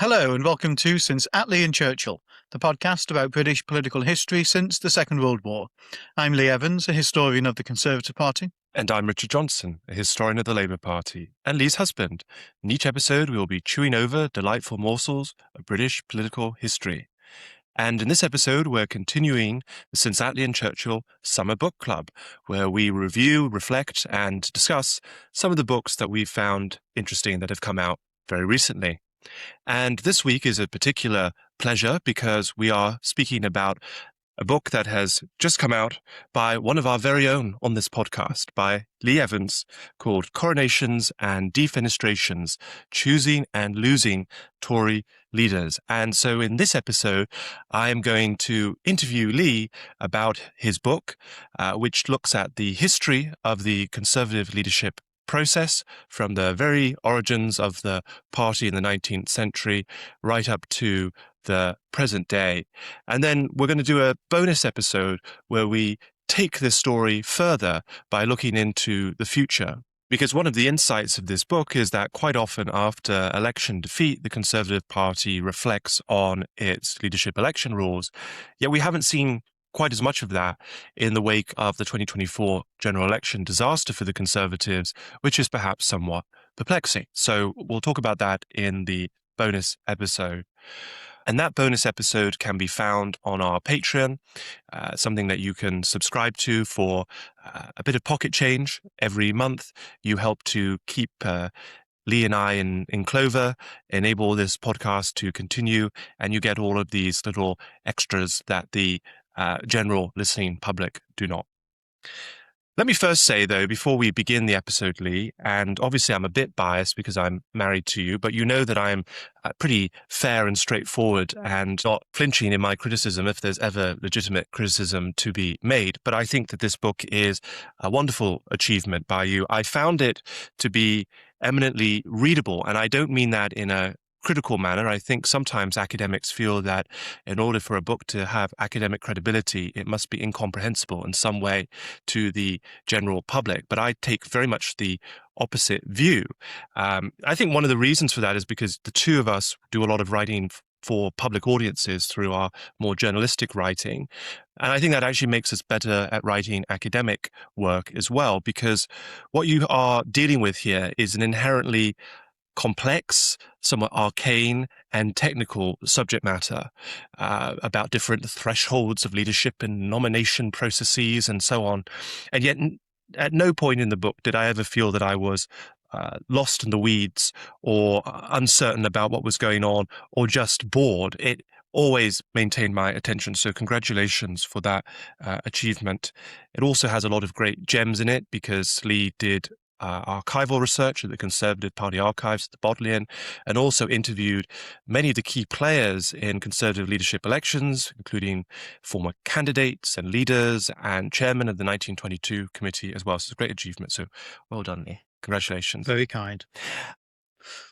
Hello and welcome to Since Attlee Churchill, the podcast about British political history since the Second World War. I'm Lee Evans, a historian of the Conservative Party. And I'm Richard Johnson, a historian of the Labour Party, and Lee's husband. In each episode, we will be chewing over delightful morsels of British political history. And in this episode, we're continuing the Since Attlee Churchill Summer Book Club, where we review, reflect, and discuss some of the books that we've found interesting that have come out very recently. And this week is a particular pleasure because we are speaking about a book that has just come out by one of our very own on this podcast, by Lee Evans, called Coronations and Defenestrations, Choosing and Losing Tory Leaders. And so in this episode, I am going to interview Lee about his book, which looks at the history of the Conservative leadership process from the very origins of the party in the 19th century right up to the present day. And then we're going to do a bonus episode where we take this story further by looking into the future. Because one of the insights of this book is that quite often after election defeat, the Conservative Party reflects on its leadership election rules. Yet we haven't seen quite as much of that in the wake of the 2024 general election disaster for the Conservatives, which is perhaps somewhat perplexing. So we'll talk about that in the bonus episode. And that bonus episode can be found on our Patreon, something that you can subscribe to for a bit of pocket change every month. You help to keep Lee and I in clover, enable this podcast to continue, and you get all of these little extras that the general listening public do not. Let me first say, though, before we begin the episode, Lee, and obviously I'm a bit biased because I'm married to you, but you know that I'm pretty fair and straightforward and not flinching in my criticism if there's ever legitimate criticism to be made. But I think that this book is a wonderful achievement by you. I found it to be eminently readable, and I don't mean that in a critical manner. I think sometimes academics feel that in order for a book to have academic credibility, it must be incomprehensible in some way to the general public. But I take very much the opposite view. I think one of the reasons for that is because the two of us do a lot of writing for public audiences through our more journalistic writing. And I think that actually makes us better at writing academic work as well, because what you are dealing with here is an inherently complex, somewhat arcane and technical subject matter about different thresholds of leadership and nomination processes and so on. And yet at no point in the book did I ever feel that I was lost in the weeds or uncertain about what was going on or just bored. It always maintained my attention. So congratulations for that achievement. It also has a lot of great gems in it because Lee did archival research at the Conservative Party archives at the Bodleian, and also interviewed many of the key players in Conservative leadership elections, including former candidates and leaders and chairman of the 1922 committee as well. So it's a great achievement. So well done, Lee. Congratulations. Very kind.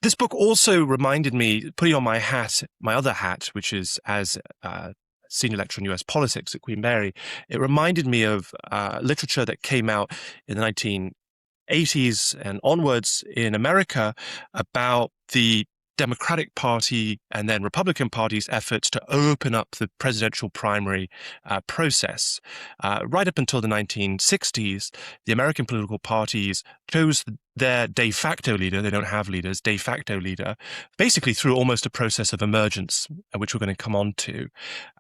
This book also reminded me, putting on my hat, my other hat, which is as senior lecturer in US politics at Queen Mary, it reminded me of literature that came out in the 1980s and onwards in America about the Democratic Party and then Republican Party's efforts to open up the presidential primary process. Right up until the 1960s, the American political parties chose their de facto leader, they don't have leaders, de facto leader, basically through almost a process of emergence, which we're going to come on to.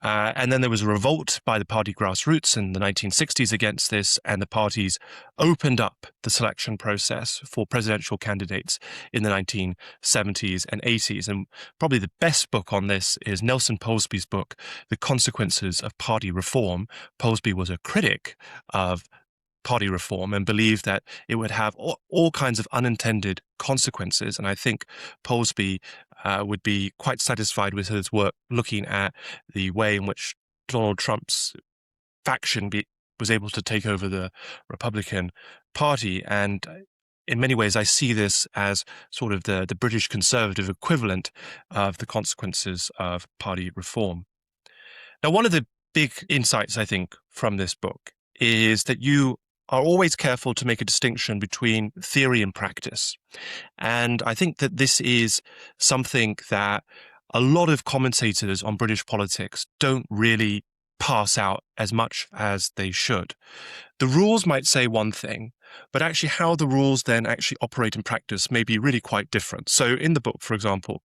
And then there was a revolt by the party grassroots in the 1960s against this, and the parties opened up the selection process for presidential candidates in the 1970s and 80s. And probably the best book on this is Nelson Polsby's book, The Consequences of Party Reform. Polsby was a critic of party reform and believed that it would have all kinds of unintended consequences. And I think Polsby would be quite satisfied with his work looking at the way in which Donald Trump's faction was able to take over the Republican Party. And in many ways, I see this as sort of the British Conservative equivalent of the consequences of party reform. Now, one of the big insights, I think, from this book is that you are always careful to make a distinction between theory and practice. And I think that this is something that a lot of commentators on British politics don't really pass out as much as they should. The rules might say one thing, but actually how the rules then actually operate in practice may be really quite different. So in the book, for example,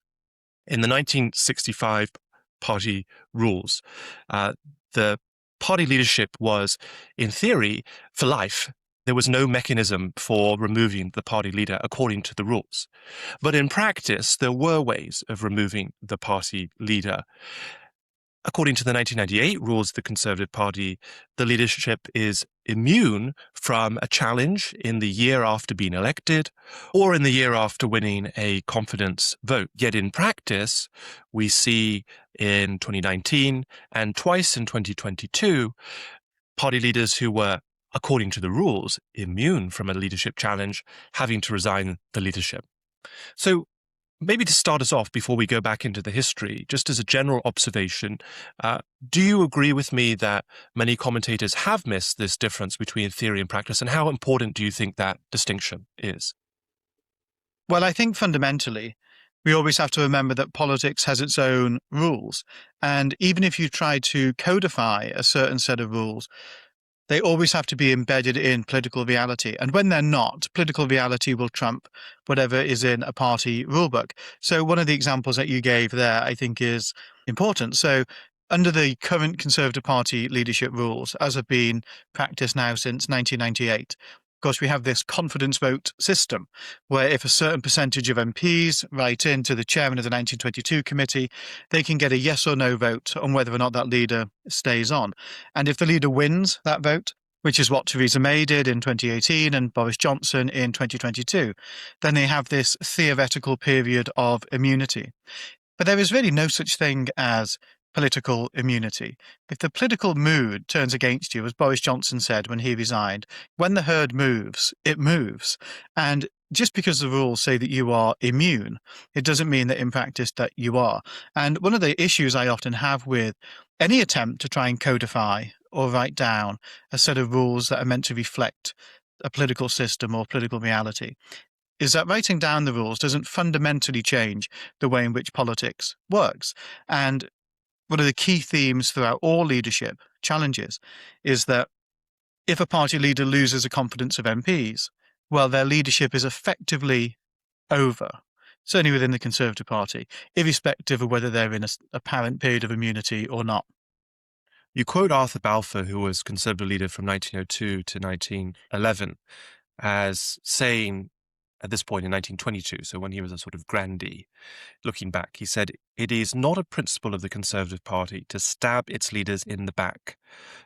in the 1965 party rules, the party leadership was, in theory, for life. There was no mechanism for removing the party leader according to the rules. But in practice, there were ways of removing the party leader. According to the 1998 rules of the Conservative Party, the leadership is immune from a challenge in the year after being elected or in the year after winning a confidence vote. Yet in practice, we see in 2019 and twice in 2022, party leaders who were, according to the rules, immune from a leadership challenge, having to resign the leadership. So maybe to start us off before we go back into the history, just as a general observation, do you agree with me that many commentators have missed this difference between theory and practice, and how important do you think that distinction is? Well, I think fundamentally, we always have to remember that politics has its own rules. And even if you try to codify a certain set of rules, they always have to be embedded in political reality. And when they're not, political reality will trump whatever is in a party rulebook. So one of the examples that you gave there, I think, is important. So under the current Conservative Party leadership rules, as have been practiced now since 1998, of course, we have this confidence vote system where if a certain percentage of MPs write in to the chairman of the 1922 committee, they can get a yes or no vote on whether or not that leader stays on. And if the leader wins that vote, which is what Theresa May did in 2018 and Boris Johnson in 2022, then they have this theoretical period of immunity. But there is really no such thing as political immunity. If the political mood turns against you, as Boris Johnson said when he resigned, when the herd moves, it moves. And just because the rules say that you are immune, it doesn't mean that in practice that you are. And one of the issues I often have with any attempt to try and codify or write down a set of rules that are meant to reflect a political system or political reality is that writing down the rules doesn't fundamentally change the way in which politics works. And one of the key themes throughout all leadership challenges is that if a party leader loses the confidence of MPs, well, their leadership is effectively over, certainly within the Conservative Party, irrespective of whether they're in an apparent period of immunity or not. You quote Arthur Balfour, who was Conservative leader from 1902 to 1911, as saying at this point in 1922, so when he was a sort of grandee, looking back, he said, "It is not a principle of the Conservative Party to stab its leaders in the back,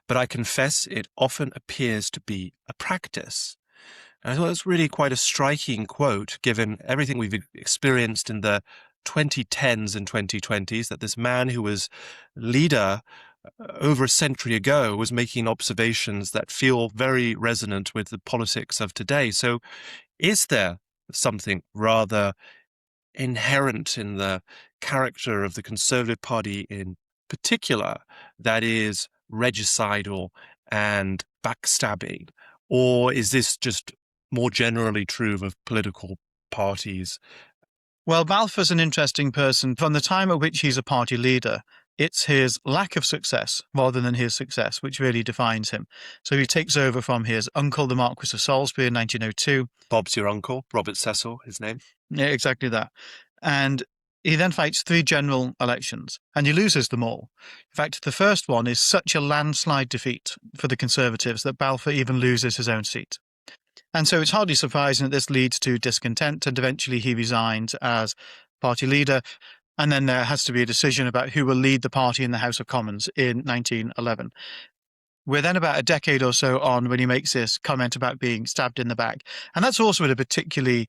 but I confess it often appears to be a practice." And I thought that's really quite a striking quote, given everything we've experienced in the 2010s and 2020s, that this man who was leader over a century ago was making observations that feel very resonant with the politics of today. So is there something rather inherent in the character of the Conservative Party in particular that is regicidal and backstabbing? Or is this just more generally true of political parties? Well, Balfour's an interesting person. From the time at which he's a party leader, it's his lack of success rather than his success which really defines him. So he takes over from his uncle, the Marquis of Salisbury, in 1902. Bob's your uncle, Robert Cecil, his name. Yeah, exactly that. And he then fights 3 general elections, and he loses them all. In fact, the first one is such a landslide defeat for the Conservatives that Balfour even loses his own seat. And so it's hardly surprising that this leads to discontent, and eventually he resigns as party leader. And then there has to be a decision about who will lead the party in the House of Commons in 1911. We're then about a decade or so on when he makes this comment about being stabbed in the back. And that's also at a particularly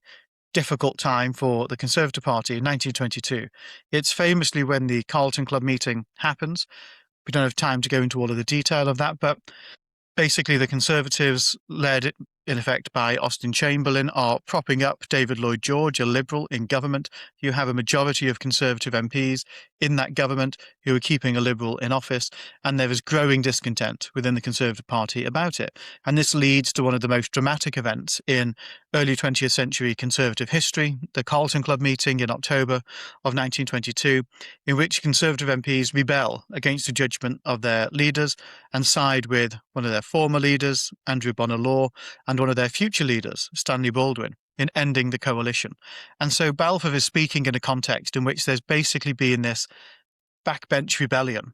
difficult time for the Conservative Party in 1922. It's famously when the Carlton Club meeting happens. We don't have time to go into all of the detail of that, but basically the Conservatives led in effect by Austin Chamberlain, are propping up David Lloyd George, a Liberal, in government. You have a majority of Conservative MPs in that government who are keeping a Liberal in office, and there is growing discontent within the Conservative Party about it. And this leads to one of the most dramatic events in early 20th century Conservative history, the Carlton Club meeting in October of 1922, in which Conservative MPs rebel against the judgment of their leaders and side with one of their former leaders, Andrew Bonar Law, and one of their future leaders, Stanley Baldwin, in ending the coalition. And so Balfour is speaking in a context in which there's basically been this backbench rebellion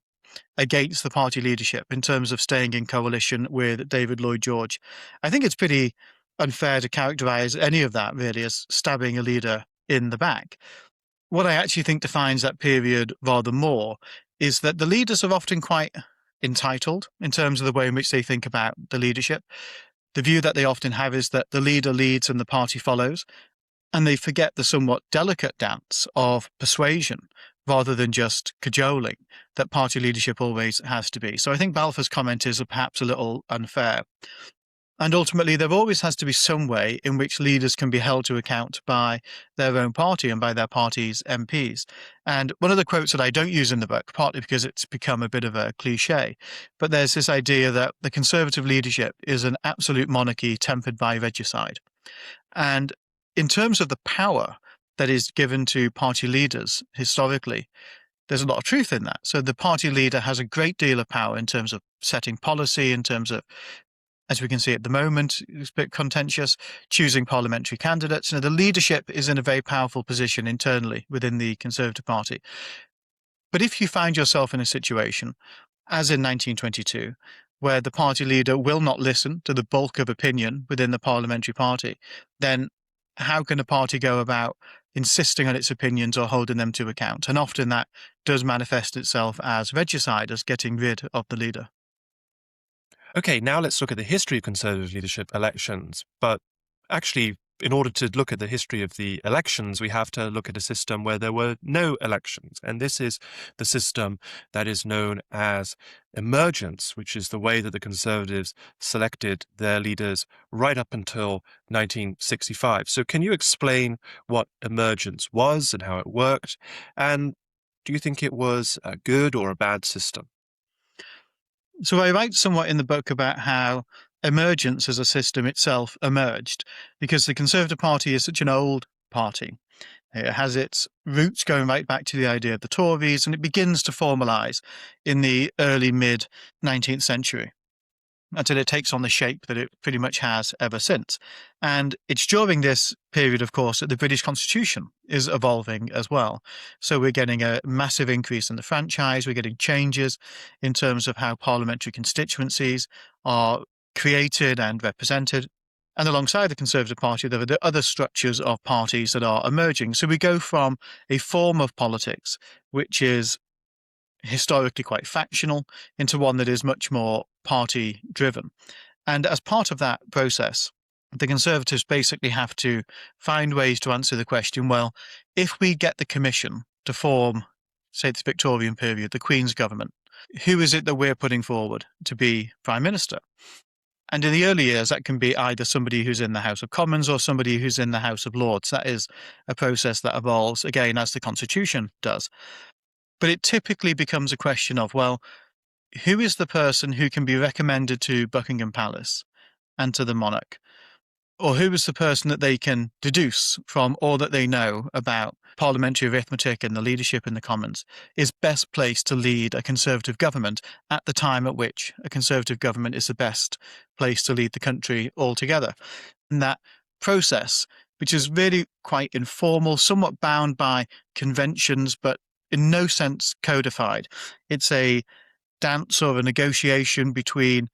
against the party leadership in terms of staying in coalition with David Lloyd George. I think it's pretty unfair to characterize any of that really as stabbing a leader in the back. What I actually think defines that period rather more is that the leaders are often quite entitled in terms of the way in which they think about the leadership. The view that they often have is that the leader leads and the party follows, and they forget the somewhat delicate dance of persuasion rather than just cajoling that party leadership always has to be. So I think Balfour's comment is perhaps a little unfair. And ultimately, there always has to be some way in which leaders can be held to account by their own party and by their party's MPs. And one of the quotes that I don't use in the book, partly because it's become a bit of a cliche, but there's this idea that the Conservative leadership is an absolute monarchy tempered by regicide. And in terms of the power that is given to party leaders historically, there's a lot of truth in that. So the party leader has a great deal of power in terms of setting policy, in terms of, as we can see at the moment, it's a bit contentious, choosing parliamentary candidates. The leadership is in a very powerful position internally within the Conservative Party. But if you find yourself in a situation, as in 1922, where the party leader will not listen to the bulk of opinion within the parliamentary party, then how can a party go about insisting on its opinions or holding them to account? And often that does manifest itself as regicide, as getting rid of the leader. Okay, now let's look at the history of Conservative leadership elections. But actually, in order to look at the history of the elections, we have to look at a system where there were no elections. And this is the system that is known as emergence, which is the way that the Conservatives selected their leaders right up until 1965. So can you explain what emergence was and how it worked? And do you think it was a good or a bad system? So I write somewhat in the book about how emergence as a system itself emerged, because the Conservative Party is such an old party. It has its roots going right back to the idea of the Tories, and it begins to formalise in the early mid-19th century until it takes on the shape that it pretty much has ever since. And it's during this period, of course, that the British Constitution is evolving as well. So we're getting a massive increase in the franchise, we're getting changes in terms of how parliamentary constituencies are created and represented. And alongside the Conservative Party, there are the other structures of parties that are emerging. So we go from a form of politics, which is historically quite factional, into one that is much more party driven. And as part of that process, the Conservatives basically have to find ways to answer the question, well, if we get the commission to form, say, the Victorian period, the Queen's government, who is it that we're putting forward to be Prime Minister? And in the early years, that can be either somebody who's in the House of Commons or somebody who's in the House of Lords. That is a process that evolves, again, as the Constitution does. But it typically becomes a question of, well, who is the person who can be recommended to Buckingham Palace and to the monarch? Or who is the person that they can deduce from all that they know about parliamentary arithmetic and the leadership in the Commons is best placed to lead a Conservative government at the time at which a Conservative government is the best place to lead the country altogether? And that process, which is really quite informal, somewhat bound by conventions, but in no sense codified. It's a dance or a negotiation between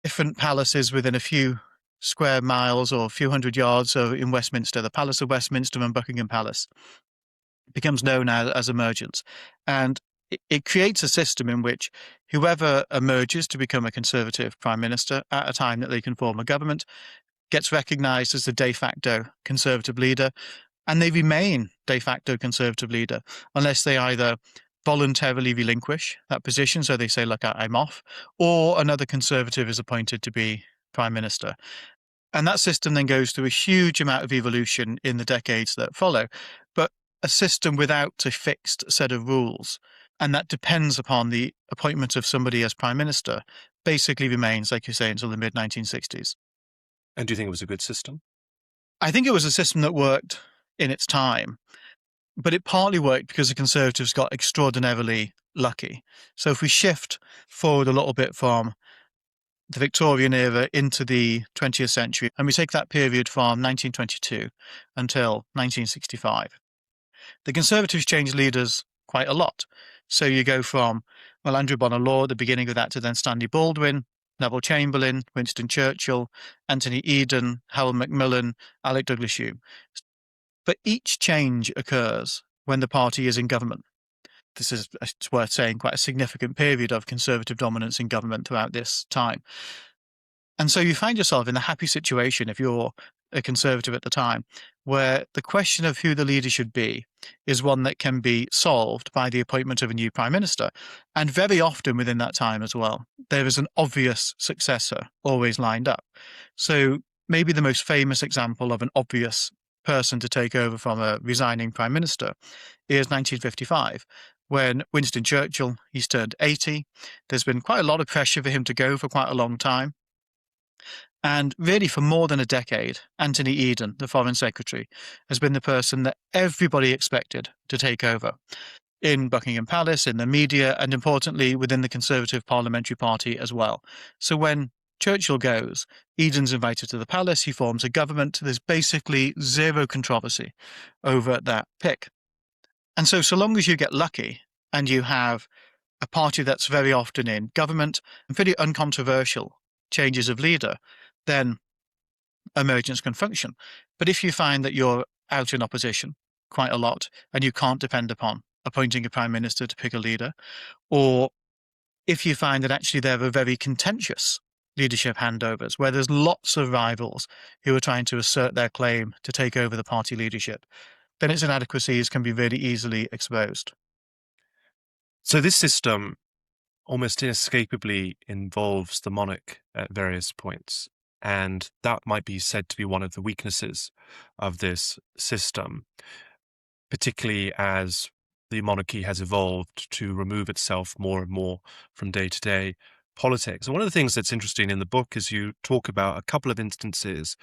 different palaces within a few square miles or a few hundred yards. So in Westminster, the Palace of Westminster and Buckingham Palace becomes known as emergence. And it creates a system in which whoever emerges to become a Conservative Prime Minister at a time that they can form a government gets recognised as the de facto Conservative leader, and they remain de facto Conservative leader unless they either voluntarily relinquish that position, so they say, look, I'm off, or another Conservative is appointed to be Prime Minister. And that system then goes through a huge amount of evolution in the decades that follow, but a system without a fixed set of rules, and that depends upon the appointment of somebody as prime minister, basically remains, like you say, until the mid-1960s. And do you think it was a good system? I think it was a system that worked in its time, but it partly worked because the Conservatives got extraordinarily lucky. So if we shift forward a little bit from the Victorian era into the 20th century, and we take that period from 1922 until 1965, the Conservatives changed leaders quite a lot. So you go from, well, Andrew Bonar Law at the beginning of that to then Stanley Baldwin, Neville Chamberlain, Winston Churchill, Anthony Eden, Harold Macmillan, Alec Douglas-Home. But each change occurs when the party is in government. This is, it's worth saying, quite a significant period of Conservative dominance in government throughout this time. And so you find yourself in the happy situation, if you're a Conservative at the time, where the question of who the leader should be is one that can be solved by the appointment of a new prime minister. And very often within that time as well, there is an obvious successor always lined up. So maybe the most famous example of an obvious person to take over from a resigning prime minister is 1955, when Winston Churchill, he's turned 80. There's been quite a lot of pressure for him to go for quite a long time. And really, for more than a decade, Anthony Eden, the Foreign Secretary, has been the person that everybody expected to take over in Buckingham Palace, in the media, and importantly, within the Conservative Parliamentary Party as well. So when Churchill goes, Eden's invited to the palace, he forms a government. There's basically zero controversy over that pick. And so long as you get lucky and you have a party that's very often in government and pretty uncontroversial changes of leader, then emergence can function. But if you find that you're out in opposition quite a lot and you can't depend upon appointing a prime minister to pick a leader, or if you find that actually there are very contentious leadership handovers where there's lots of rivals who are trying to assert their claim to take over the party leadership, then its inadequacies can be really easily exposed. So this system almost inescapably involves the monarch at various points. And that might be said to be one of the weaknesses of this system, particularly as the monarchy has evolved to remove itself more and more from day-to-day politics. And one of the things that's interesting in the book is you talk about a couple of instances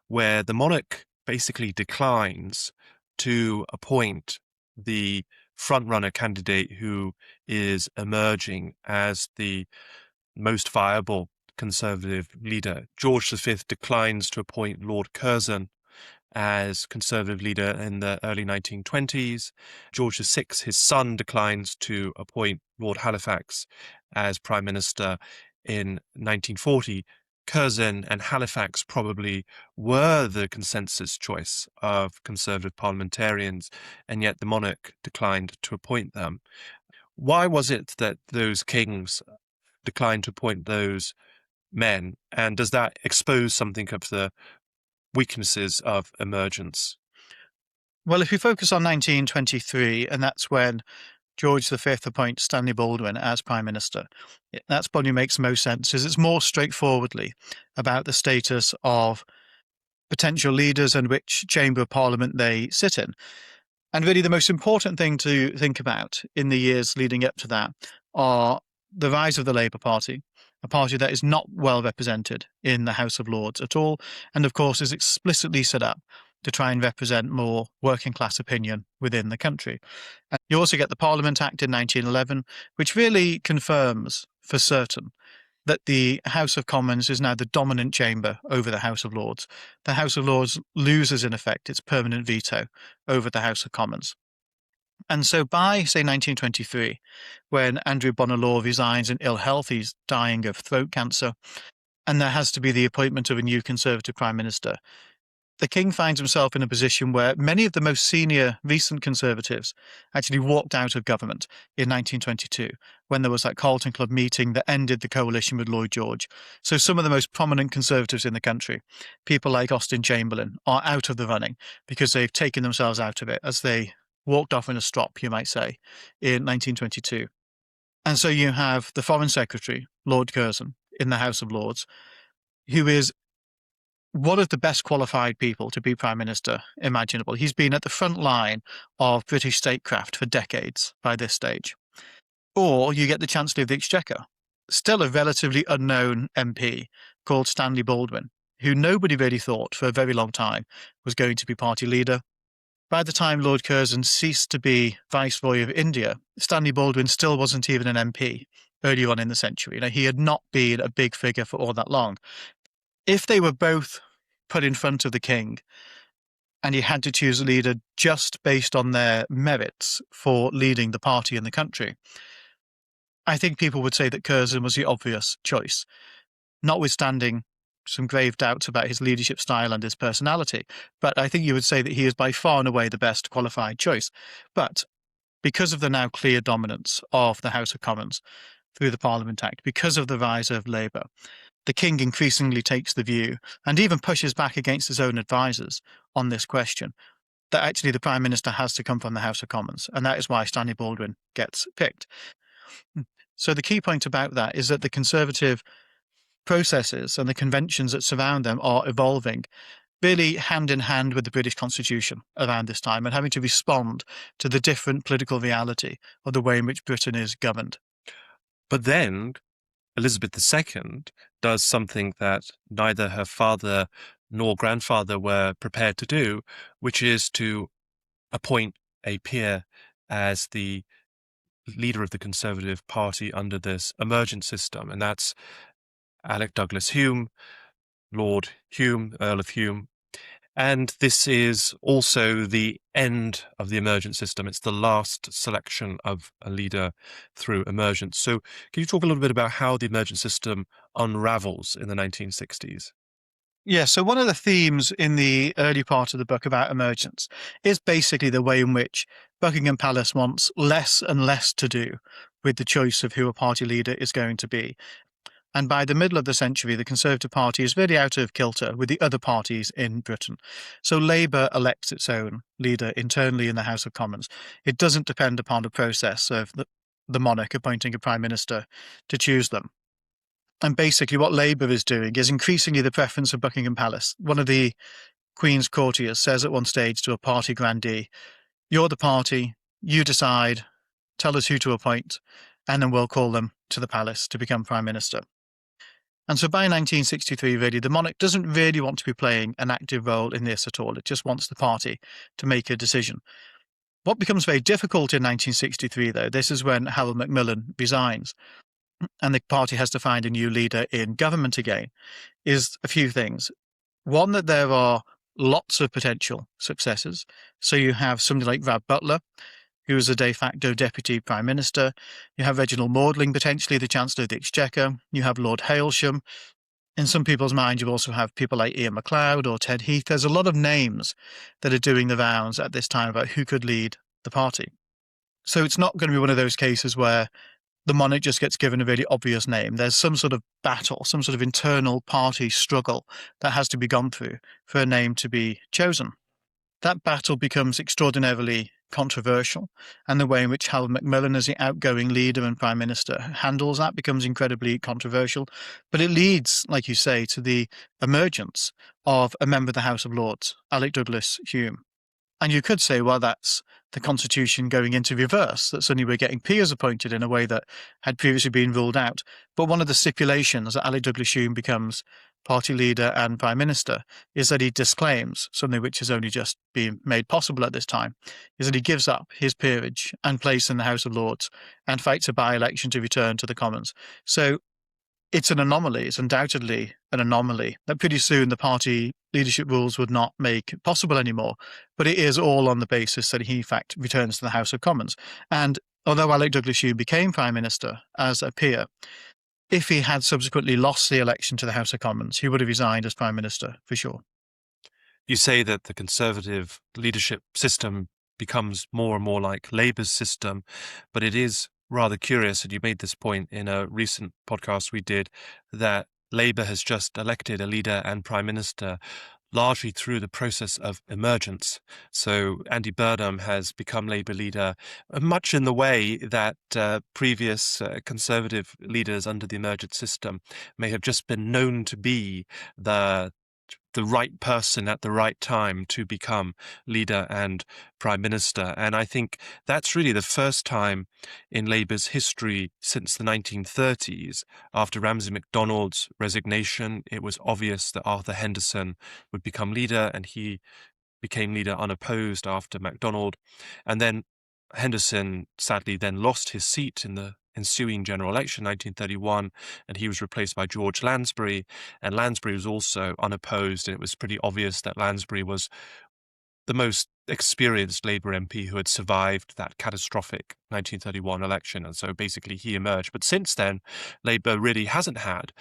where the monarch basically declines to appoint the front-runner candidate who is emerging as the most viable Conservative leader. George V declines to appoint Lord Curzon as Conservative leader in the early 1920s. George VI, his son, declines to appoint Lord Halifax as Prime Minister in 1940. Curzon and Halifax probably were the consensus choice of Conservative parliamentarians, and yet the monarch declined to appoint them. Why was it that those kings declined to appoint those men, and does that expose something of the weaknesses of emergence? Well, if we focus on 1923, and that's when George V appoints Stanley Baldwin as Prime Minister, that's probably makes most sense, is it's more straightforwardly about the status of potential leaders and which chamber of parliament they sit in. And really the most important thing to think about in the years leading up to that are the rise of the Labour Party, a party that is not well represented in the House of Lords at all, and of course is explicitly set up to try and represent more working class opinion within the country. And you also get the Parliament Act in 1911, which really confirms for certain that the House of Commons is now the dominant chamber over the House of Lords. The House of Lords loses, in effect, its permanent veto over the House of Commons. And so by, say, 1923, when Andrew Bonar Law resigns in ill health, he's dying of throat cancer, and there has to be the appointment of a new Conservative Prime Minister, the King finds himself in a position where many of the most senior recent Conservatives actually walked out of government in 1922, when there was that Carlton Club meeting that ended the coalition with Lloyd George. So some of the most prominent Conservatives in the country, people like Austen Chamberlain, are out of the running because they've taken themselves out of it as they walked off in a strop, you might say, in 1922. And so you have the Foreign Secretary, Lord Curzon, in the House of Lords, who is one of the best qualified people to be prime minister imaginable. He's been at the front line of British statecraft for decades by this stage. Or you get the Chancellor of the Exchequer, still a relatively unknown MP called Stanley Baldwin, who nobody really thought for a very long time was going to be party leader. By the time Lord Curzon ceased to be Viceroy of India, Stanley Baldwin still wasn't even an MP early on in the century. He had not been a big figure for all that long. If they were both put in front of the king and you had to choose a leader just based on their merits for leading the party in the country, I think people would say that Curzon was the obvious choice, notwithstanding some grave doubts about his leadership style and his personality. But I think you would say that he is by far and away the best qualified choice. But because of the now clear dominance of the House of Commons through the Parliament Act, because of the rise of Labour, the king increasingly takes the view, and even pushes back against his own advisers on this question, that actually the Prime Minister has to come from the House of Commons. And that is why Stanley Baldwin gets picked. So the key point about that is that the Conservative processes and the conventions that surround them are evolving really hand in hand with the British Constitution around this time, and having to respond to the different political reality of the way in which Britain is governed. But then Elizabeth II does something that neither her father nor grandfather were prepared to do, which is to appoint a peer as the leader of the Conservative Party under this emergence system, and that's Alec Douglas Hume, Lord Hume, Earl of Hume. And this is also the end of the emergence system. It's the last selection of a leader through emergence. So can you talk a little bit about how the emergence system unravels in the 1960s? Yeah, so one of the themes in the early part of the book about emergence is basically the way in which Buckingham Palace wants less and less to do with the choice of who a party leader is going to be. And by the middle of the century, the Conservative Party is really out of kilter with the other parties in Britain. So Labour elects its own leader internally in the House of Commons. It doesn't depend upon a process of the monarch appointing a prime minister to choose them. And basically what Labour is doing is increasingly the preference of Buckingham Palace. One of the Queen's courtiers says at one stage to a party grandee, "You're the party, you decide, tell us who to appoint, and then we'll call them to the palace to become prime minister." And so by 1963, really, the monarch doesn't really want to be playing an active role in this at all. It just wants the party to make a decision. What becomes very difficult in 1963, though, this is when Harold Macmillan resigns and the party has to find a new leader in government again, is a few things. One, that there are lots of potential successors. So you have somebody like Rab Butler, who is a de facto deputy prime minister. You have Reginald Maudling, potentially the Chancellor of the Exchequer. You have Lord Hailsham. In some people's mind, you also have people like Ian MacLeod or Ted Heath. There's a lot of names that are doing the rounds at this time about who could lead the party. So it's not going to be one of those cases where the monarch just gets given a really obvious name. There's some sort of battle, some sort of internal party struggle that has to be gone through for a name to be chosen. That battle becomes extraordinarily controversial, and the way in which Harold Macmillan, as the outgoing leader and prime minister, handles that becomes incredibly controversial. But it leads, like you say, to the emergence of a member of the House of Lords, Alec Douglas Hume. And you could say, well, that's the Constitution going into reverse, that suddenly we're getting peers appointed in a way that had previously been ruled out. But one of the stipulations that Alec Douglas Hume becomes party leader and prime minister is that he disclaims something which has only just been made possible at this time, is that he gives up his peerage and place in the House of Lords and fights a by-election to return to the Commons. So it's an anomaly. It's undoubtedly an anomaly that pretty soon the party leadership rules would not make possible anymore. But it is all on the basis that he, in fact, returns to the House of Commons. And although Alec Douglas Hume became prime minister as a peer, if he had subsequently lost the election to the House of Commons, he would have resigned as prime minister for sure. You say that the Conservative leadership system becomes more and more like Labour's system, but it is rather curious, and you made this point in a recent podcast we did, that Labour has just elected a leader and prime minister largely through the process of emergence. So Andy Burnham has become Labour leader much in the way that previous Conservative leaders under the emergence system may have just been known to be the the right person at the right time to become leader and prime minister. And I think that's really the first time in Labour's history since the 1930s. After Ramsay MacDonald's resignation, it was obvious that Arthur Henderson would become leader, and he became leader unopposed after MacDonald. And then Henderson sadly then lost his seat in the ensuing general election, 1931, and he was replaced by George Lansbury. And Lansbury was also unopposed, and it was pretty obvious that Lansbury was the most experienced Labour MP who had survived that catastrophic 1931 election. And so basically he emerged. But since then, Labour really hasn't had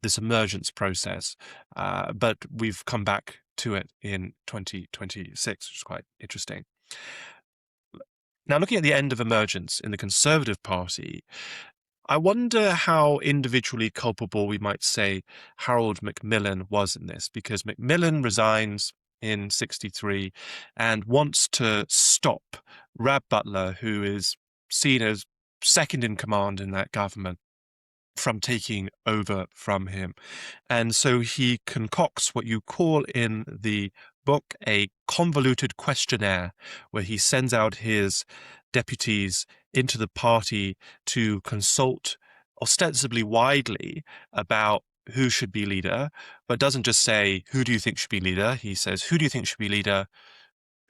this emergence process, but we've come back to it in 2026, which is quite interesting. Now, looking at the end of emergence in the Conservative Party, I wonder how individually culpable we might say Harold Macmillan was in this, because Macmillan resigns in 63 and wants to stop Rab Butler, who is seen as second in command in that government, from taking over from him. And so he concocts what you call in the book a convoluted questionnaire, where he sends out his deputies into the party to consult ostensibly widely about who should be leader, but doesn't just say, who do you think should be leader? He says, who do you think should be leader?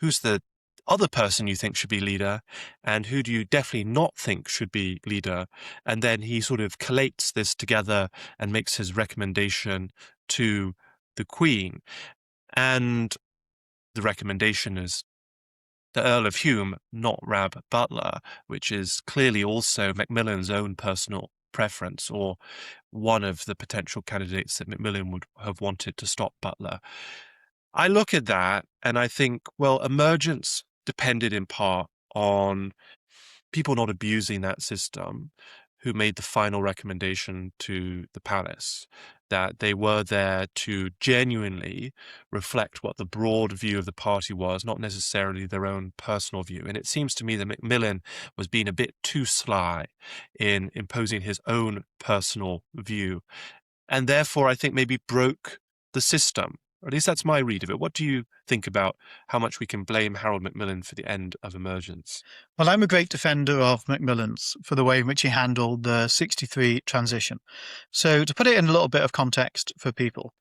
Who's the other person you think should be leader, and who do you definitely not think should be leader? And then he sort of collates this together and makes his recommendation to the Queen. And the recommendation is the Earl of Hume, not Rab Butler, which is clearly also Macmillan's own personal preference, or one of the potential candidates that Macmillan would have wanted to stop Butler. I look at that and I think, well, emergence depended in part on people not abusing that system, who made the final recommendation to the palace, that they were there to genuinely reflect what the broad view of the party was, not necessarily their own personal view. And it seems to me that Macmillan was being a bit too sly in imposing his own personal view, and therefore I think maybe broke the system. Or at least that's my read of it. What do you think about how much we can blame Harold Macmillan for the end of emergence? Well, I'm a great defender of Macmillan's for the way in which he handled the 63 transition. So to put it in a little bit of context for people,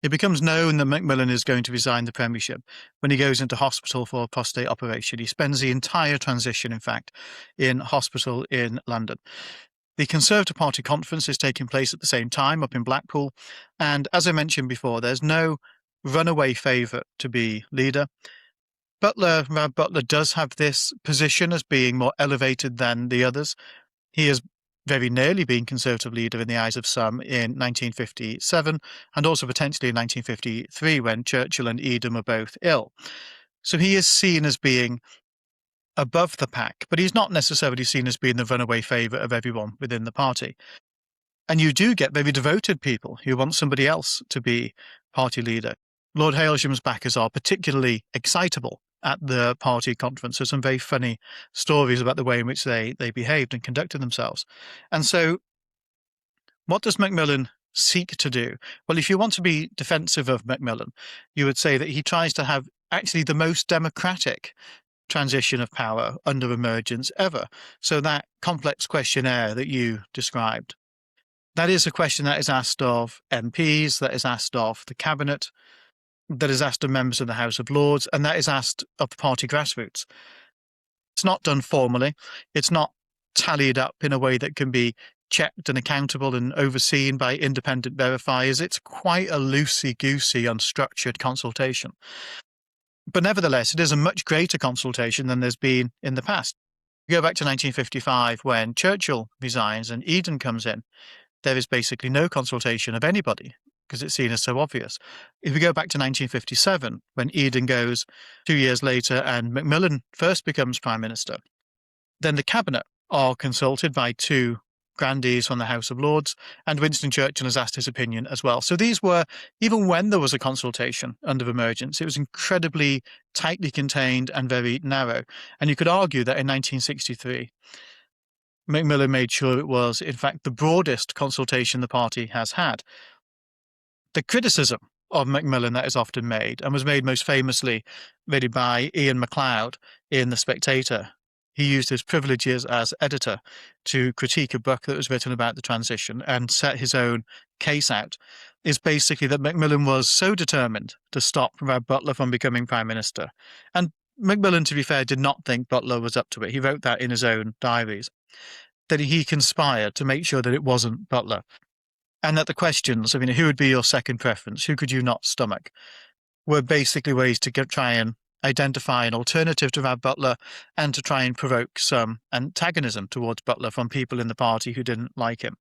it becomes known that Macmillan is going to resign the premiership when he goes into hospital for a prostate operation. He spends the entire transition, in fact, in hospital in London. The Conservative Party conference is taking place at the same time up in Blackpool. And as I mentioned before, there's no runaway favourite to be leader. Rab Butler does have this position as being more elevated than the others. He has very nearly been Conservative leader in the eyes of some in 1957 and also potentially in 1953 when Churchill and Eden were both ill. So he is seen as being above the pack, but he's not necessarily seen as being the runaway favourite of everyone within the party. And you do get very devoted people who want somebody else to be party leader. Lord Hailsham's backers are particularly excitable at the party conference. There's some very funny stories about the way in which they behaved and conducted themselves. And so what does Macmillan seek to do? Well, if you want to be defensive of Macmillan, you would say that he tries to have actually the most democratic transition of power under emergence ever. So that complex questionnaire that you described, that is a question that is asked of MPs, that is asked of the cabinet, that is asked of members of the House of Lords, and that is asked of the party grassroots. It's not done formally. It's not tallied up in a way that can be checked and accountable and overseen by independent verifiers. It's quite a loosey-goosey, unstructured consultation. But nevertheless, it is a much greater consultation than there's been in the past. You go back to 1955 when Churchill resigns and Eden comes in. There is basically no consultation of anybody because it's seen as so obvious. If we go back to 1957 when Eden goes 2 years later and Macmillan first becomes Prime Minister, then the cabinet are consulted by two grandees from the House of Lords, and Winston Churchill has asked his opinion as well. So these were, even when there was a consultation under emergence, it was incredibly tightly contained and very narrow. And you could argue that in 1963, Macmillan made sure it was, in fact, the broadest consultation the party has had. The criticism of Macmillan that is often made, and was made most famously really by Ian MacLeod in The Spectator. He used his privileges as editor to critique a book that was written about the transition and set his own case out, is basically that Macmillan was so determined to stop Butler from becoming Prime Minister. And Macmillan, to be fair, did not think Butler was up to it. He wrote that in his own diaries, that he conspired to make sure that it wasn't Butler. And that the questions of, who would be your second preference, who could you not stomach, were basically ways to try and identify an alternative to Butler and to try and provoke some antagonism towards Butler from people in the party who didn't like him.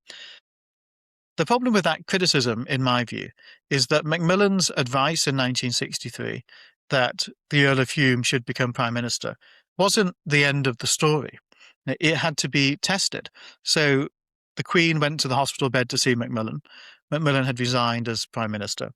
The problem with that criticism, in my view, is that Macmillan's advice in 1963 that the Earl of Hume should become Prime Minister wasn't the end of the story. It had to be tested. So the Queen went to the hospital bed to see Macmillan. Macmillan had resigned as Prime Minister.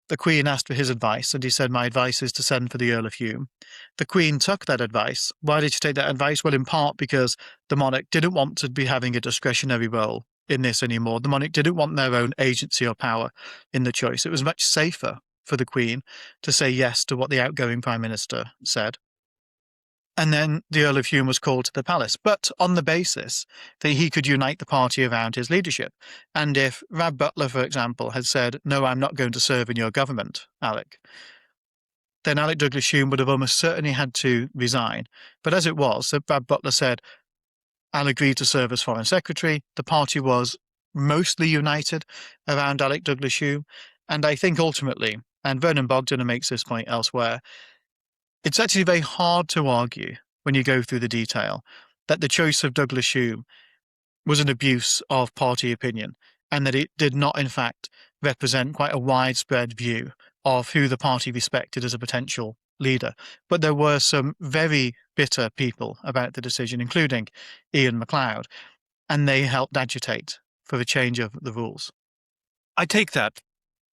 The Queen asked for his advice, and he said, my advice is to send for the Earl of Hume. The Queen took that advice. Why did she take that advice? Well, in part because the monarch didn't want to be having a discretionary role in this anymore. The monarch didn't want their own agency or power in the choice. It was much safer for the Queen to say yes to what the outgoing Prime Minister said. And then the Earl of Hume was called to the palace, but on the basis that he could unite the party around his leadership. And if Butler, for example, had said, no, I'm not going to serve in your government, Alec, then Alec Douglas Hume would have almost certainly had to resign. But as it was, Butler said, I'll agree to serve as Foreign Secretary. The party was mostly united around Alec Douglas Hume. And I think ultimately, and Vernon Bogdan makes this point elsewhere, it's actually very hard to argue when you go through the detail that the choice of Douglas Hume was an abuse of party opinion and that it did not, in fact, represent quite a widespread view of who the party respected as a potential leader. But there were some very bitter people about the decision, including Ian MacLeod, and they helped agitate for the change of the rules. I take that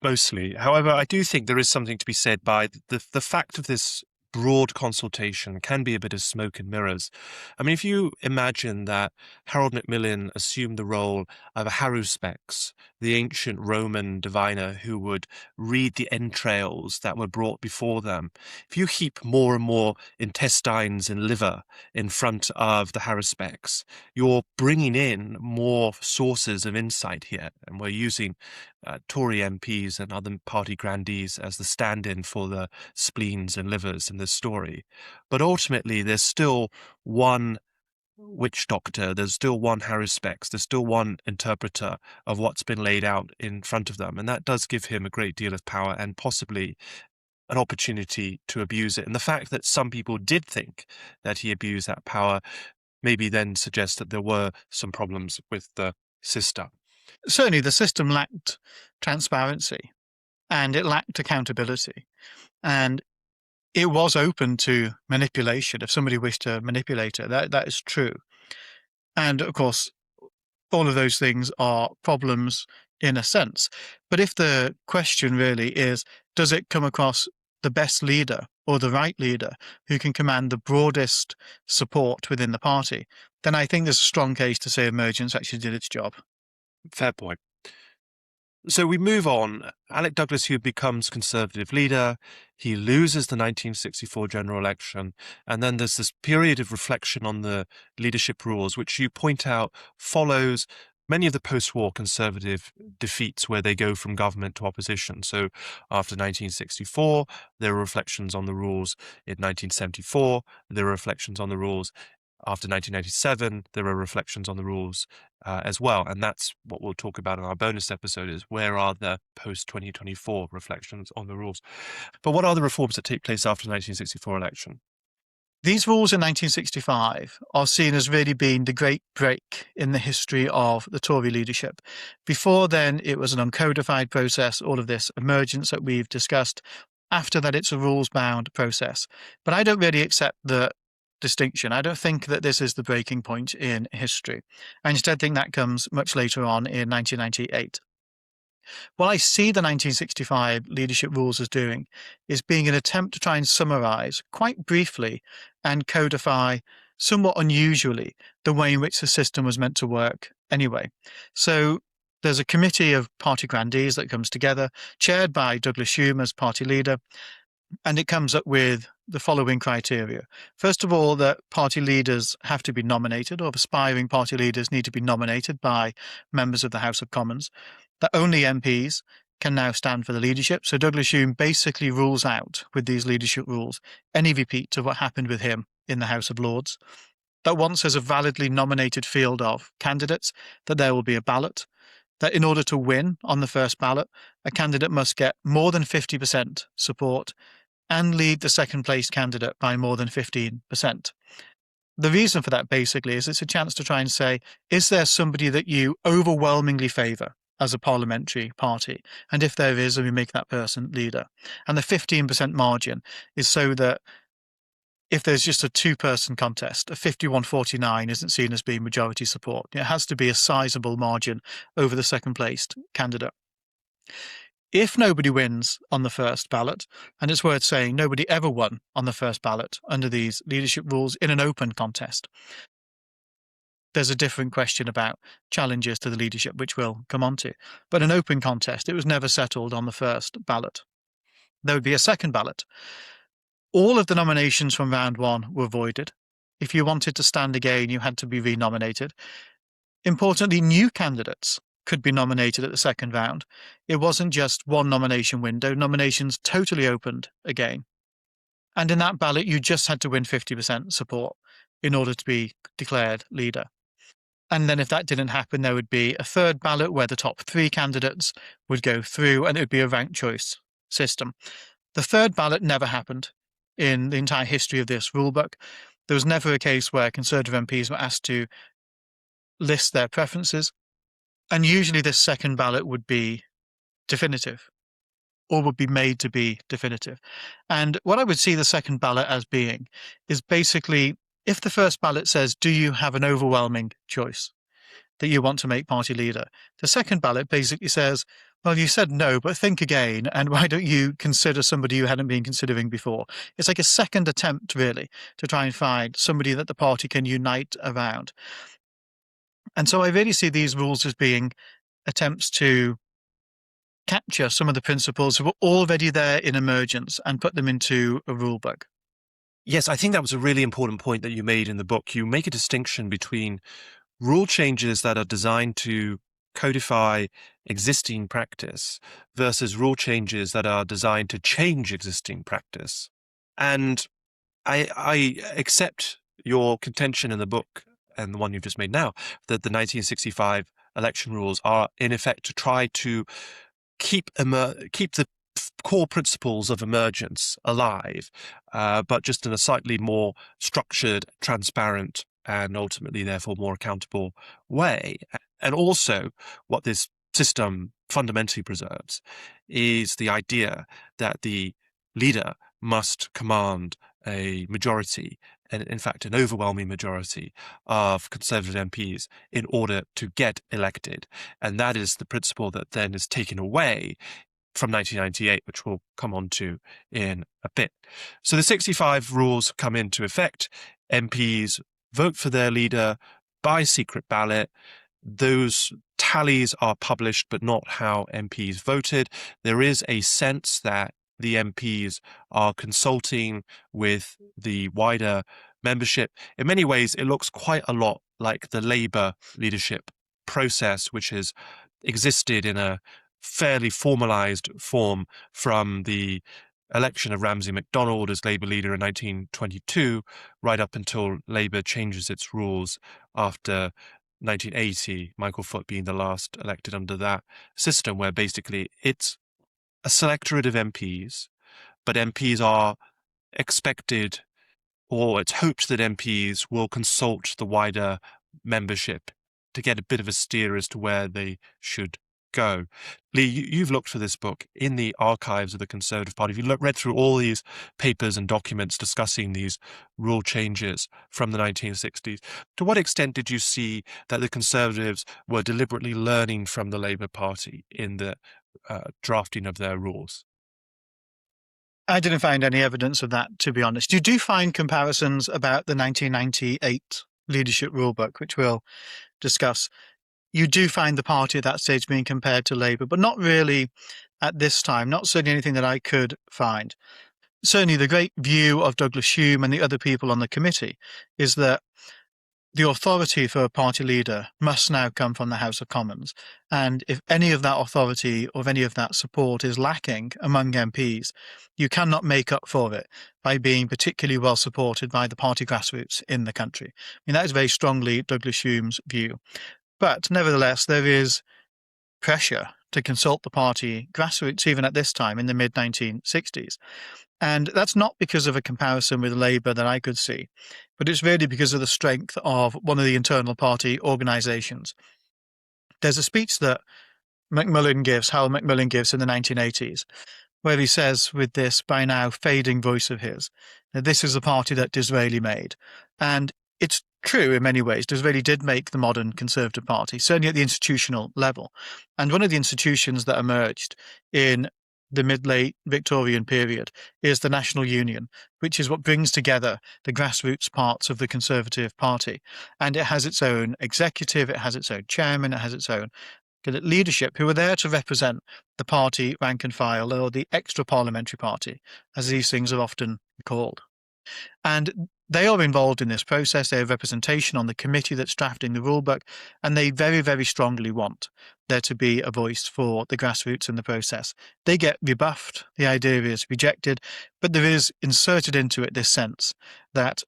mostly. However, I do think there is something to be said by the fact of this broad consultation can be a bit of smoke and mirrors. I mean, if you imagine that Harold Macmillan assumed the role of a haruspex, the ancient Roman diviner who would read the entrails that were brought before them, if you heap more and more intestines and liver in front of the haruspex, you're bringing in more sources of insight here. And we're using Tory MPs and other party grandees as the stand-in for the spleens and livers in this story. But ultimately, there's still one witch doctor, there's still one haruspex, there's still one interpreter of what's been laid out in front of them. And that does give him a great deal of power and possibly an opportunity to abuse it. And the fact that some people did think that he abused that power maybe then suggests that there were some problems with the system. Certainly, the system lacked transparency and it lacked accountability. And it was open to manipulation if somebody wished to manipulate it. That is true. And of course, all of those things are problems in a sense. But if the question really is, does it come across the best leader or the right leader who can command the broadest support within the party, then I think there's a strong case to say emergence actually did its job. Fair point. So we move on. Alec Douglas Hume becomes Conservative leader. He loses the 1964 general election. And then there's this period of reflection on the leadership rules, which you point out follows many of the post-war Conservative defeats where they go from government to opposition. So after 1964, there were reflections on the rules. In 1974, there were reflections on the rules. After 1997, there are reflections on the rules as well. And that's what we'll talk about in our bonus episode is where are the post-2024 reflections on the rules. But what are the reforms that take place after the 1964 election? These rules in 1965 are seen as really being the great break in the history of the Tory leadership. Before then, it was an uncodified process, all of this emergence that we've discussed. After that, it's a rules-bound process. But I don't really accept the distinction. I don't think that this is the breaking point in history. I instead think that comes much later on in 1998. What I see the 1965 leadership rules as doing is being an attempt to try and summarize quite briefly and codify somewhat unusually the way in which the system was meant to work anyway. So There's a committee of party grandees that comes together, chaired by Douglas Hume as party leader, and it comes up with the following criteria. First of all, that party leaders have to be nominated, or aspiring party leaders need to be nominated by members of the House of Commons, that only MPs can now stand for the leadership. So Douglas Hume basically rules out, with these leadership rules, any repeat of what happened with him in the House of Lords. That once there's a validly nominated field of candidates, that there will be a ballot, that in order to win on the first ballot, a candidate must get more than 50% support and lead the second place candidate by more than 15%. The reason for that basically is it's a chance to try and say, is there somebody that you overwhelmingly favour as a parliamentary party? And if there is, then we make that person leader. And the 15% margin is so that if there's just a two-person contest, a 51-49 isn't seen as being majority support. It has to be a sizable margin over the second-placed candidate. If nobody wins on the first ballot, and it's worth saying nobody ever won on the first ballot under these leadership rules in an open contest, there's a different question about challenges to the leadership, which we'll come on to. But an open contest, it was never settled on the first ballot. There would be a second ballot. All of the nominations from round one were voided. If you wanted to stand again, you had to be renominated. Importantly, new candidates could be nominated at the second round. It wasn't just one nomination window. Nominations totally opened again. And in that ballot, you just had to win 50% support in order to be declared leader. And then if that didn't happen, there would be a third ballot where the top three candidates would go through, and it would be a ranked choice system. The third ballot never happened in the entire history of this rulebook. There was never a case where Conservative MPs were asked to list their preferences. And usually this second ballot would be definitive, or would be made to be definitive. And what I would see the second ballot as being is basically, if the first ballot says, do you have an overwhelming choice that you want to make party leader? The second ballot basically says, well, you said no, but think again, and why don't you consider somebody you hadn't been considering before? It's like a second attempt, really, to try and find somebody that the party can unite around. And so I really see these rules as being attempts to capture some of the principles that were already there in emergence and put them into a rule book. Yes, I think that was a really important point that you made in the book. You make a distinction between rule changes that are designed to codify existing practice versus rule changes that are designed to change existing practice. And I accept your contention in the book, and the one you've just made now, that the 1965 election rules are in effect to try to keep the core principles of emergence alive, but just in a slightly more structured, transparent, and ultimately therefore more accountable way. And also what this system fundamentally preserves is the idea that the leader must command a majority, and in fact an overwhelming majority of Conservative MPs in order to get elected. And that is the principle that then is taken away from 1998, which we'll come on to in a bit. So the 65 rules come into effect. MPs vote for their leader by secret ballot. Those tallies are published, but not how MPs voted. There is a sense that the MPs are consulting with the wider membership. In many ways, it looks quite a lot like the Labour leadership process, which has existed in a fairly formalised form from the election of Ramsay MacDonald as Labour leader in 1922, right up until Labour changes its rules after 1980, Michael Foot being the last elected under that system, where basically it's a selectorate of MPs, but MPs are expected, or it's hoped that MPs will consult the wider membership to get a bit of a steer as to where they should go. Lee, you've looked for this book in the archives of the Conservative Party. You've read through all these papers and documents discussing these rule changes from the 1960s. To what extent did you see that the Conservatives were deliberately learning from the Labour Party in the drafting of their rules? I didn't find any evidence of that, to be honest. You do find comparisons about the 1998 leadership rulebook, which we'll discuss. you do find the party at that stage being compared to Labour, but not really at this time, not certainly anything that I could find. Certainly the great view of Douglas Hume and the other people on the committee is that the authority for a party leader must now come from the House of Commons. And if any of that authority or if any of that support is lacking among MPs, you cannot make up for it by being particularly well supported by the party grassroots in the country. I mean, that is very strongly Douglas Hume's view. But nevertheless, there is pressure to consult the party grassroots even at this time in the mid-1960s. And that's not because of a comparison with Labour that I could see, but it's really because of the strength of one of the internal party organisations. There's a speech that Harold Macmillan gives in the 1980s, where he says with this by now fading voice of his, that this is the party that Disraeli made. And it's true in many ways. Disraeli did make the modern Conservative Party, certainly at the institutional level. And one of the institutions that emerged in the mid-late Victorian period is the National Union, which is what brings together the grassroots parts of the Conservative Party. And it has its own executive, it has its own chairman, it has its own leadership who are there to represent the party rank and file, or the extra parliamentary party, as these things are often called. And they are involved in this process. They have representation on the committee that's drafting the rulebook, and they very, very strongly want there to be a voice for the grassroots in the process. They get rebuffed, the idea is rejected, but there is inserted into it this sense that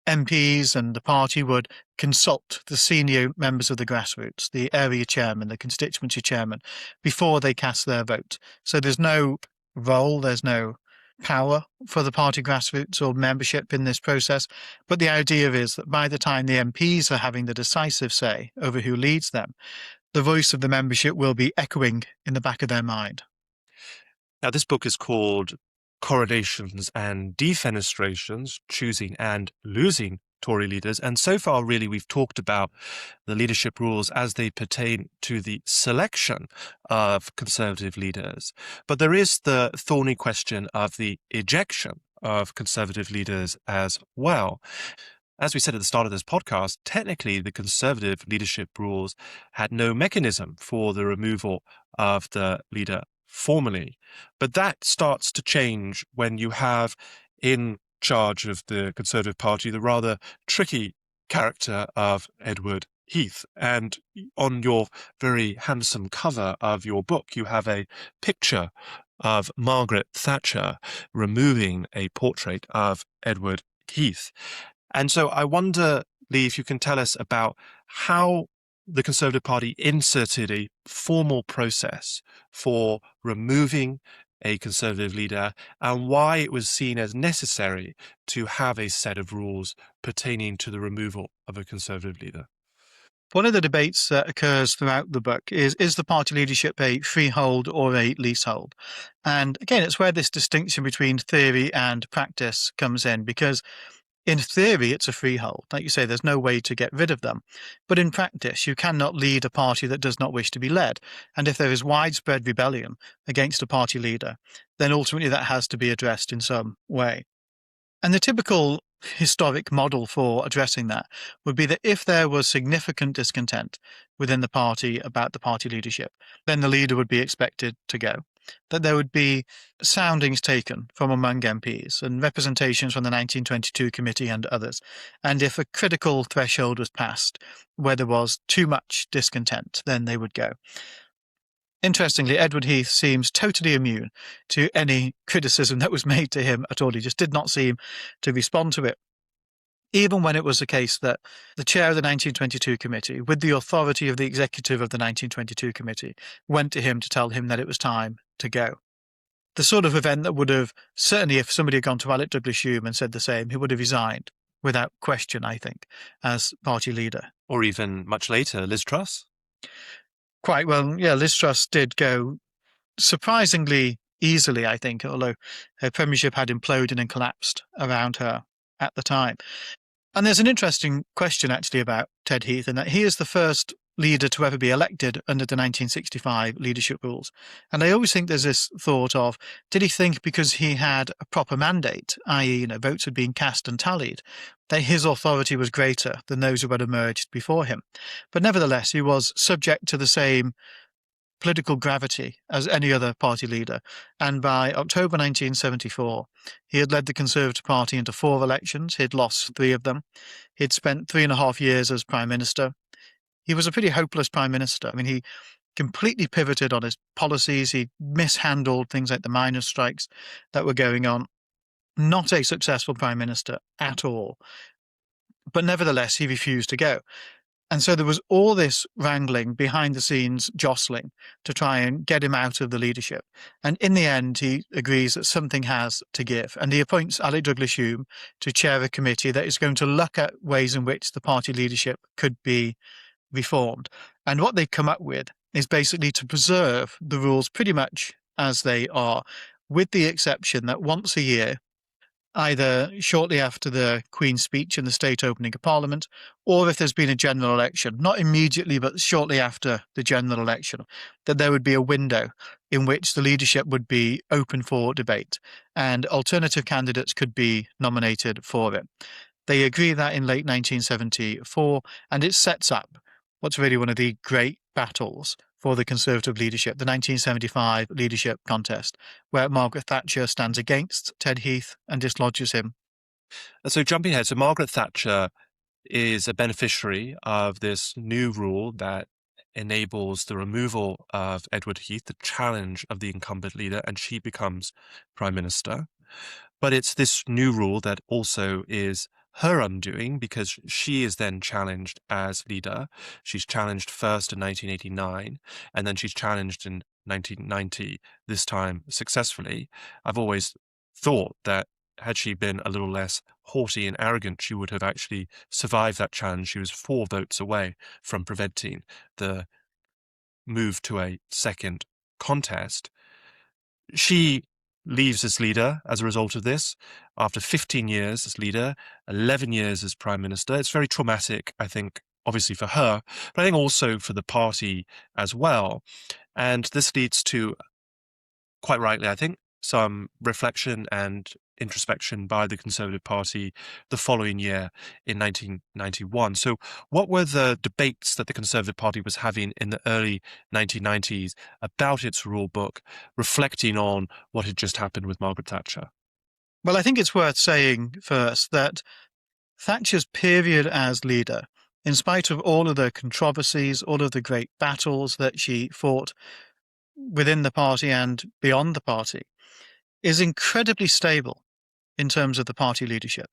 MPs and the party would consult the senior members of the grassroots, the area chairman, the constituency chairman, before they cast their vote. So there's no role, there's no power for the party grassroots or membership in this process. But the idea is that by the time the MPs are having the decisive say over who leads them, the voice of the membership will be echoing in the back of their mind. Now, this book is called Coronations and Defenestrations, Choosing and Losing Tory Leaders. And so far, really, we've talked about the leadership rules as they pertain to the selection of Conservative leaders. But there is the thorny question of the ejection of Conservative leaders as well. As we said at the start of this podcast, technically the Conservative leadership rules had no mechanism for the removal of the leader formally. But that starts to change when you have in charge of the Conservative Party the rather tricky character of Edward Heath. And on your very handsome cover of your book, you have a picture of Margaret Thatcher removing a portrait of Edward Heath. And so I wonder, Lee, if you can tell us about how the Conservative Party inserted a formal process for removing a Conservative leader and why it was seen as necessary to have a set of rules pertaining to the removal of a Conservative leader. One of the debates that occurs throughout the book is the party leadership a freehold or a leasehold? And again, it's where this distinction between theory and practice comes in, because in theory, it's a freehold. Like you say, there's no way to get rid of them. But in practice, you cannot lead a party that does not wish to be led. And if there is widespread rebellion against a party leader, then ultimately that has to be addressed in some way. And the typical historic model for addressing that would be that if there was significant discontent within the party about the party leadership, then the leader would be expected to go. That there would be soundings taken from among MPs and representations from the 1922 committee and others. And if a critical threshold was passed where there was too much discontent, then they would go. Interestingly, Edward Heath seems totally immune to any criticism that was made to him at all. He just did not seem to respond to it. Even when it was the case that the chair of the 1922 committee, with the authority of the executive of the 1922 committee, went to him to tell him that it was time to go. The sort of event that would have, certainly if somebody had gone to Alec Douglas Hume and said the same, he would have resigned without question, I think, as party leader. Or even much later, Liz Truss. Quite well, yeah, Liz Truss did go surprisingly easily, I think, although her premiership had imploded and collapsed around her at the time. And there's an interesting question actually about Ted Heath, in that he is the first leader to ever be elected under the 1965 leadership rules. And I always think there's this thought of, did he think because he had a proper mandate, i.e., votes had been cast and tallied, that his authority was greater than those who had emerged before him? But nevertheless, he was subject to the same political gravity as any other party leader. And by October 1974, he had led the Conservative Party into 4 elections. He'd lost 3 of them. He'd spent 3.5 years as Prime Minister. He was a pretty hopeless Prime Minister. I mean, he completely pivoted on his policies. He mishandled things like the miners' strikes that were going on. Not a successful Prime Minister at all. But nevertheless, he refused to go. And so there was all this wrangling behind the scenes, jostling to try and get him out of the leadership. And in the end, he agrees that something has to give. And he appoints Alec Douglas-Home to chair a committee that is going to look at ways in which the party leadership could be reformed. And what they come up with is basically to preserve the rules pretty much as they are, with the exception that once a year, either shortly after the Queen's speech and the state opening of Parliament, or if there's been a general election, not immediately, but shortly after the general election, that there would be a window in which the leadership would be open for debate and alternative candidates could be nominated for it. They agree that in late 1974, and it sets up what's really one of the great battles for the Conservative leadership, the 1975 leadership contest, where Margaret Thatcher stands against Ted Heath and dislodges him. So jumping ahead, so Margaret Thatcher is a beneficiary of this new rule that enables the removal of Edward Heath, the challenge of the incumbent leader, and she becomes Prime Minister. But it's this new rule that also is her undoing, because she is then challenged as leader. She's challenged first in 1989, and then she's challenged in 1990, this time successfully. I've always thought that had she been a little less haughty and arrogant, she would have actually survived that challenge. She was 4 votes away from preventing the move to a second contest. She leaves as leader as a result of this after 15 years as leader, 11 years as Prime Minister. It's very traumatic, I think, obviously for her, but I think also for the party as well. And this leads to, quite rightly, I think, some reflection and introspection by the Conservative Party the following year in 1991. So what were the debates that the Conservative Party was having in the early 1990s about its rule book, reflecting on what had just happened with Margaret Thatcher? Well, I think it's worth saying first that Thatcher's period as leader, in spite of all of the controversies, all of the great battles that she fought within the party and beyond the party, is incredibly stable in terms of the party leadership.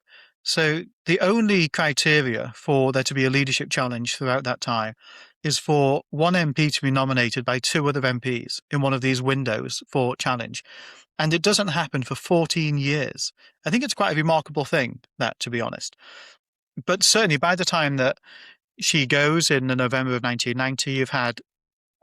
So the only criteria for there to be a leadership challenge throughout that time is for one MP to be nominated by 2 other MPs in one of these windows for challenge. And it doesn't happen for 14 years. I think it's quite a remarkable thing, that, to be honest. But certainly by the time that she goes in the November of 1990, you've had,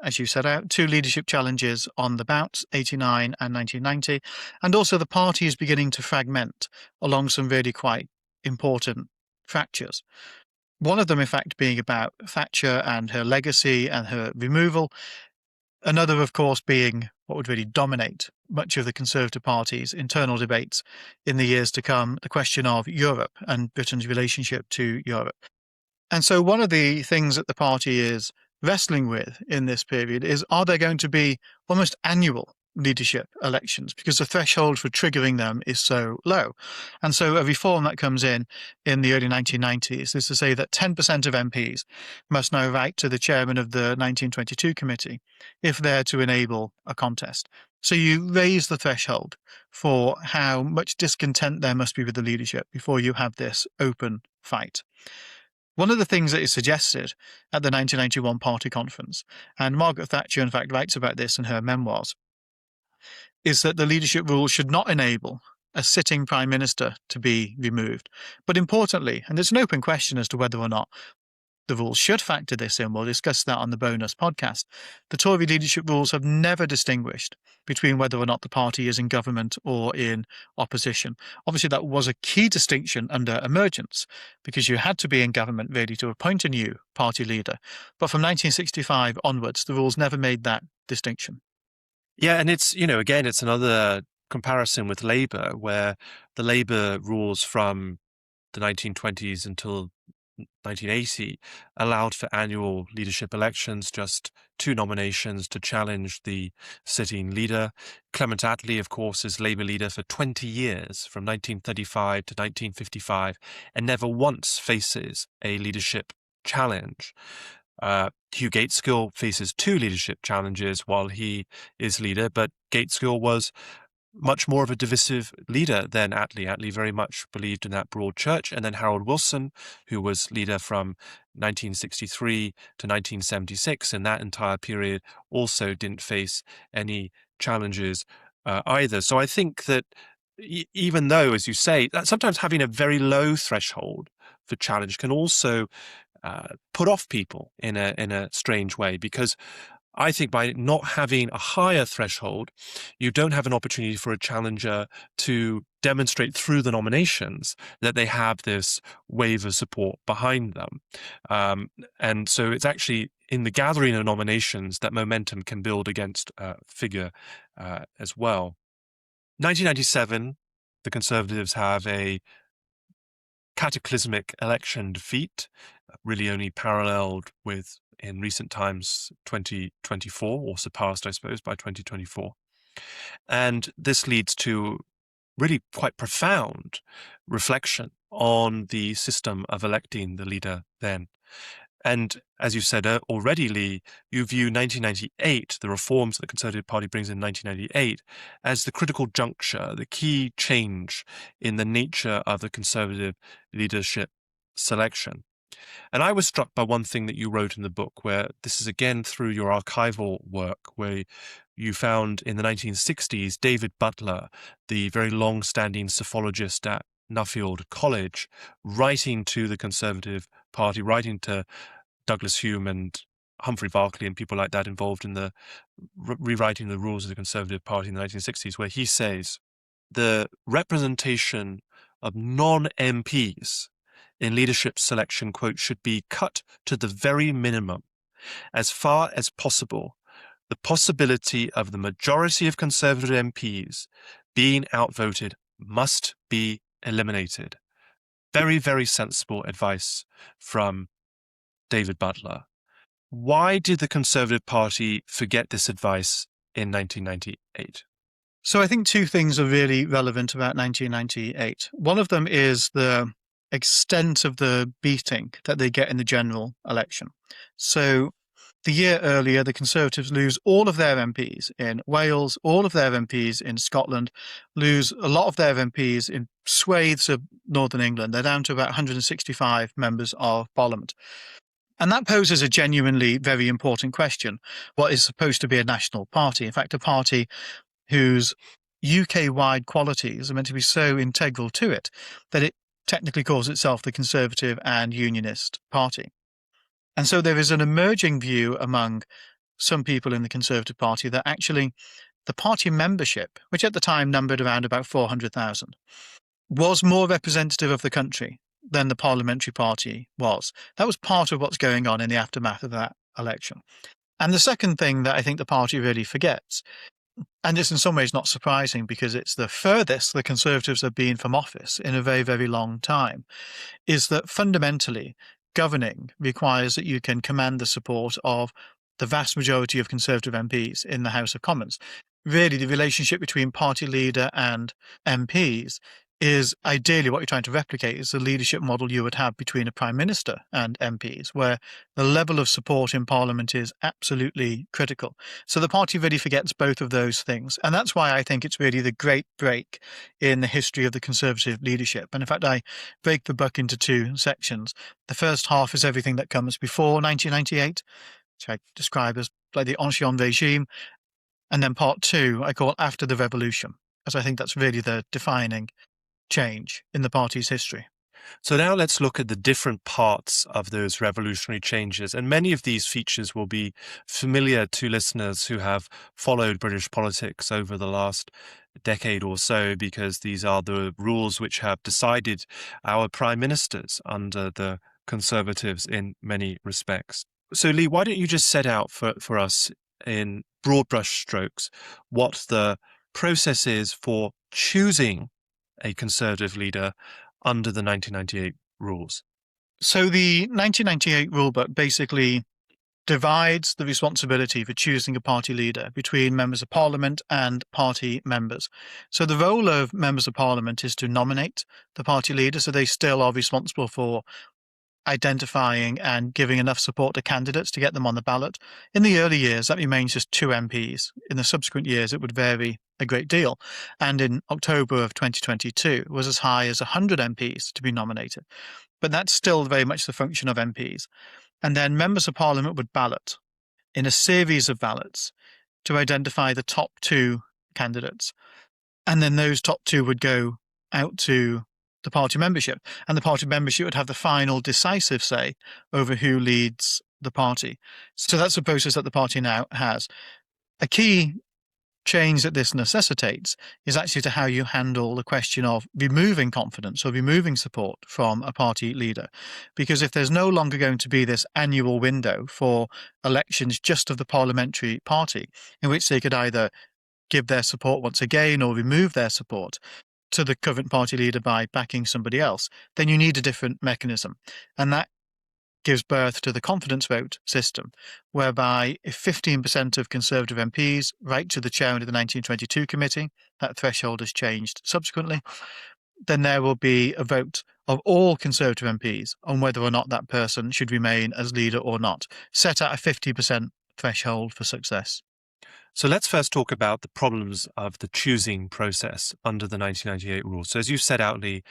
as you set out, 2 leadership challenges on the bout, 89 and 1990. And also the party is beginning to fragment along some really quite important fractures. One of them, in fact, being about Thatcher and her legacy and her removal. Another, of course, being what would really dominate much of the Conservative Party's internal debates in the years to come, the question of Europe and Britain's relationship to Europe. And so one of the things that the party is wrestling with in this period is, are there going to be almost annual leadership elections, because the threshold for triggering them is so low? And so a reform that comes in the early 1990s is to say that 10% of MPs must now write to the chairman of the 1922 committee if they're to enable a contest. So you raise the threshold for how much discontent there must be with the leadership before you have this open fight. One of the things that is suggested at the 1991 party conference, and Margaret Thatcher, in fact, writes about this in her memoirs, is that the leadership rule should not enable a sitting prime minister to be removed. But importantly, and there's an open question as to whether or not the rules should factor this in. We'll discuss that on the bonus podcast. The Tory leadership rules have never distinguished between whether or not the party is in government or in opposition. Obviously, that was a key distinction under emergence, because you had to be in government really to appoint a new party leader. But from 1965 onwards, the rules never made that distinction. Yeah, and it's, again, it's another comparison with Labour, where the Labour rules from the 1920s until 1980 allowed for annual leadership elections, just 2 nominations to challenge the sitting leader. Clement Attlee, of course, is Labour leader for 20 years, from 1935 to 1955, and never once faces a leadership challenge. Hugh Gaitskell faces 2 leadership challenges while he is leader, but Gaitskell was much more of a divisive leader than Attlee. Attlee very much believed in that broad church. And then Harold Wilson, who was leader from 1963 to 1976, in that entire period also didn't face any challenges either. So I think that even though, as you say, that sometimes having a very low threshold for challenge can also put off people in a strange way, because I think by not having a higher threshold, you don't have an opportunity for a challenger to demonstrate through the nominations that they have this wave of support behind them. And so it's actually in the gathering of nominations that momentum can build against figure as well. 1997, the Conservatives have a cataclysmic election defeat, really only paralleled with, in recent times, 2024, or surpassed, I suppose, by 2024. And this leads to really quite profound reflection on the system of electing the leader then. And as you said already, Lee, you view 1998, the reforms that the Conservative Party brings in 1998, as the critical juncture, the key change in the nature of the Conservative leadership selection. And I was struck by one thing that you wrote in the book, where this is again through your archival work, where you found in the 1960s David Butler, the very long-standing psephologist at Nuffield College, writing to the Conservative Party, writing to Douglas Hume and Humphrey Berkeley and people like that involved in the rewriting the rules of the Conservative Party in the 1960s, where he says the representation of non-MPs in leadership selection, quote, should be cut to the very minimum. As far as possible, the possibility of the majority of Conservative MPs being outvoted must be eliminated. Very, very sensible advice from David Butler. Why did the Conservative Party forget this advice in 1998? So I think 2 things are really relevant about 1998. One of them is the extent of the beating that they get in the general election. So the year earlier, the Conservatives lose all of their MPs in Wales, all of their MPs in Scotland, lose a lot of their MPs in swathes of Northern England. They're down to about 165 members of Parliament. And that poses a genuinely very important question. What is supposed to be a national party? In fact, a party whose UK-wide qualities are meant to be so integral to it that it technically calls itself the Conservative and Unionist Party. And so there is an emerging view among some people in the Conservative Party that actually the party membership, which at the time numbered around about 400,000, was more representative of the country than the parliamentary party was. That was part of what's going on in the aftermath of that election. And the second thing that I think the party really forgets, and it's in some ways not surprising because it's the furthest the Conservatives have been from office in a very, very long time, is that fundamentally governing requires that you can command the support of the vast majority of Conservative MPs in the House of Commons. Really, the relationship between party leader and MPs is ideally what you're trying to replicate is the leadership model you would have between a prime minister and MPs, where the level of support in Parliament is absolutely critical. So the party really forgets both of those things. And that's why I think it's really the great break in the history of the Conservative leadership. And in fact, I break the book into 2 sections. The first half is everything that comes before 1998, which I describe as like the ancien regime. And then part 2, I call after the revolution, because I think that's really the defining change in the party's history. So now let's look at the different parts of those revolutionary changes. And many of these features will be familiar to listeners who have followed British politics over the last decade or so, because these are the rules which have decided our prime ministers under the Conservatives in many respects. So, Lee, why don't you just set out for us in broad brush strokes what the process is for choosing a Conservative leader under the 1998 rules? So the 1998 rulebook basically divides the responsibility for choosing a party leader between members of parliament and party members. So the role of members of parliament is to nominate the party leader, so they still are responsible for identifying and giving enough support to candidates to get them on the ballot. In the early years, that remains just 2 MPs. In the subsequent years, it would vary a great deal. And in October of 2022, it was as high as 100 MPs to be nominated. But that's still very much the function of MPs. And then members of parliament would ballot in a series of ballots to identify the top 2 candidates. And then those top 2 would go out to the party membership, and the party membership would have the final decisive say over who leads the party. So that's a process that the party now has. A key change that this necessitates is actually to how you handle the question of removing confidence or removing support from a party leader. Because if there's no longer going to be this annual window for elections just of the parliamentary party, in which they could either give their support once again or remove their support to the current party leader by backing somebody else, then you need a different mechanism. And that gives birth to the confidence vote system, whereby if 15% of Conservative MPs write to the chairman of the 1922 committee, that threshold has changed subsequently, then there will be a vote of all Conservative MPs on whether or not that person should remain as leader or not, set at a 50% threshold for success. So let's first talk about the problems of the choosing process under the 1998 rules. So as you set out, Lee,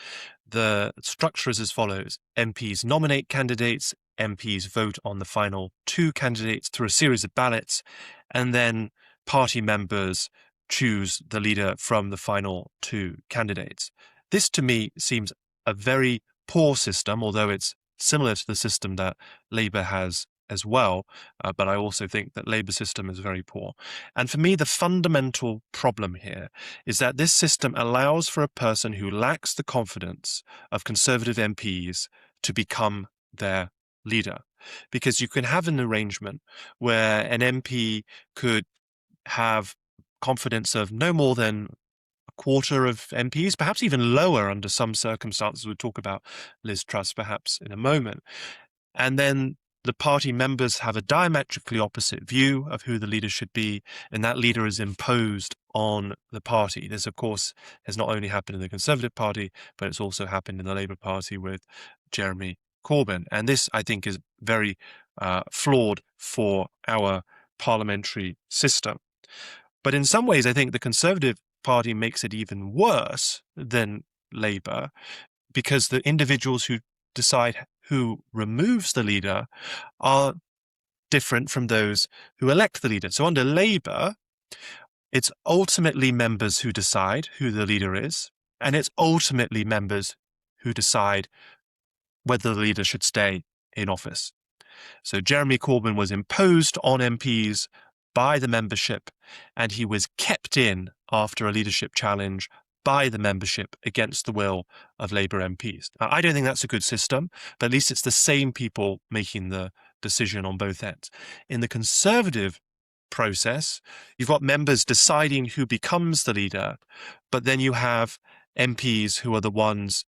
the structure is as follows. MPs nominate candidates, MPs vote on the final 2 candidates through a series of ballots, and then party members choose the leader from the final 2 candidates. This, to me, seems a very poor system, although it's similar to the system that Labour has as well, but I also think that Labour system is very poor. And for me, the fundamental problem here is that this system allows for a person who lacks the confidence of Conservative MPs to become their leader. Because you can have an arrangement where an MP could have confidence of no more than a quarter of MPs, perhaps even lower under some circumstances. We'll talk about Liz Truss perhaps in a moment. And then the party members have a diametrically opposite view of who the leader should be, and that leader is imposed on the party. This, of course, has not only happened in the Conservative Party, but it's also happened in the Labour Party with Jeremy Corbyn. And this, I think, is very flawed for our parliamentary system. But in some ways, I think the Conservative Party makes it even worse than Labour, because the individuals who decide who removes the leader are different from those who elect the leader. So under Labour, it's ultimately members who decide who the leader is, and it's ultimately members who decide whether the leader should stay in office. So Jeremy Corbyn was imposed on MPs by the membership, and he was kept in after a leadership challenge by the membership against the will of Labour MPs. Now, I don't think that's a good system, but at least it's the same people making the decision on both ends. In the Conservative process, you've got members deciding who becomes the leader, but then you have MPs who are the ones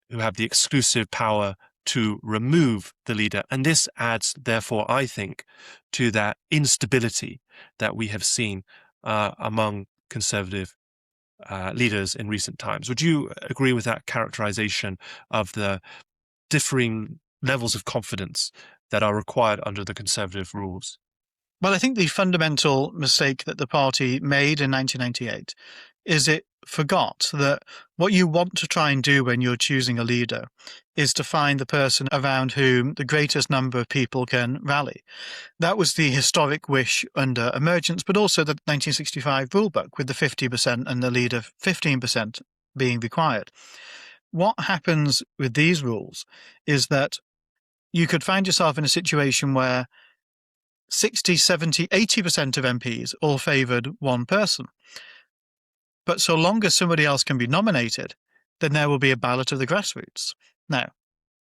who have the exclusive power to remove the leader. And this adds, therefore, I think, to that instability that we have seen among Conservative leaders in recent times. Would you agree with that characterization of the differing levels of confidence that are required under the Conservative rules? Well, I think the fundamental mistake that the party made in 1998 is it forgot that what you want to try and do when you're choosing a leader is to find the person around whom the greatest number of people can rally. That was the historic wish under emergence, but also the 1965 rulebook with the 50% and the leader 15% being required. what happens with these rules is that you could find yourself in a situation where 60, 70, 80% of MPs all favoured one person. But so long as somebody else can be nominated, then there will be a ballot of the grassroots. Now,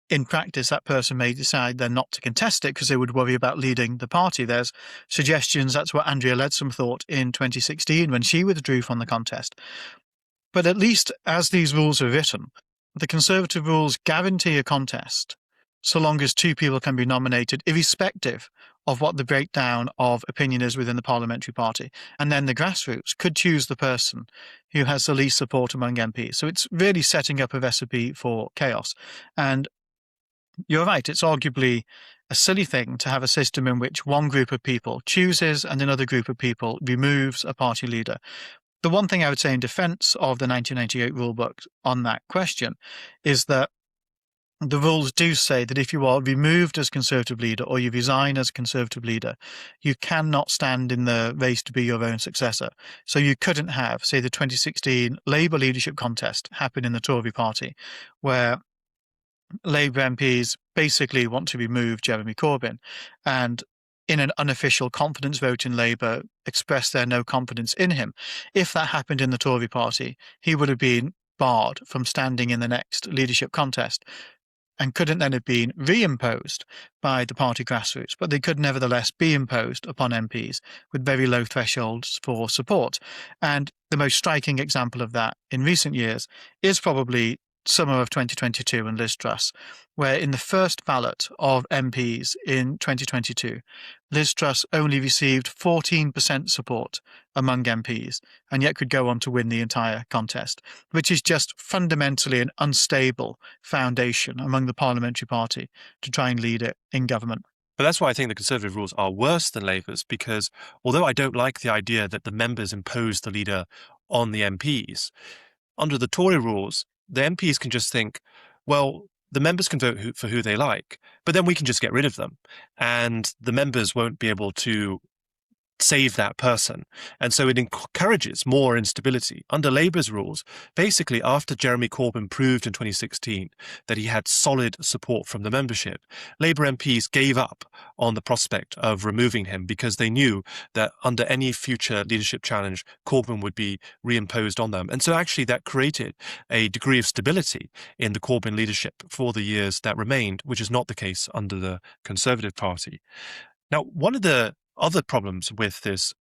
in practice, that person may decide then not to contest it because they would worry about leading the party. There's suggestions that's what Andrea Leadsom thought in 2016 when she withdrew from the contest. But at least as these rules are written, the Conservative rules guarantee a contest so long as two people can be nominated, irrespective of what the breakdown of opinion is within the parliamentary party. And then the grassroots could choose the person who has the least support among MPs. So it's really setting up a recipe for chaos. And you're right, it's arguably a silly thing to have a system in which one group of people chooses and another group of people removes a party leader. The one thing I would say in defence of the 1998 rulebook on that question is that the rules do say that if you are removed as Conservative leader or you resign as Conservative leader, you cannot stand in the race to be your own successor. So you couldn't have, say, the 2016 Labour leadership contest happen in the Tory party, where Labour MPs basically want to remove Jeremy Corbyn and in an unofficial confidence vote in Labour express their no confidence in him. If that happened in the Tory party, he would have been barred from standing in the next leadership contest and couldn't then have been reimposed by the party grassroots, but they could nevertheless be imposed upon MPs with very low thresholds for support. And the most striking example of that in recent years is probably summer of 2022 and Liz Truss, where in the first ballot of MPs in 2022, Liz Truss only received 14% support among MPs and yet could go on to win the entire contest, which is just fundamentally an unstable foundation among the parliamentary party to try and lead it in government. But that's why I think the Conservative rules are worse than Labour's, because although I don't like the idea that the members impose the leader on the MPs, under the Tory rules, the MPs can just think, well, the members can vote for who they like, but then we can just get rid of them. And the members won't be able to save that person. And so it encourages more instability. Under Labour's rules, basically after Jeremy Corbyn proved in 2016 that he had solid support from the membership, Labour MPs gave up on the prospect of removing him because they knew that under any future leadership challenge, Corbyn would be reimposed on them. And so actually that created a degree of stability in the Corbyn leadership for the years that remained, which is not the case under the Conservative Party. Now, one of the other problems with this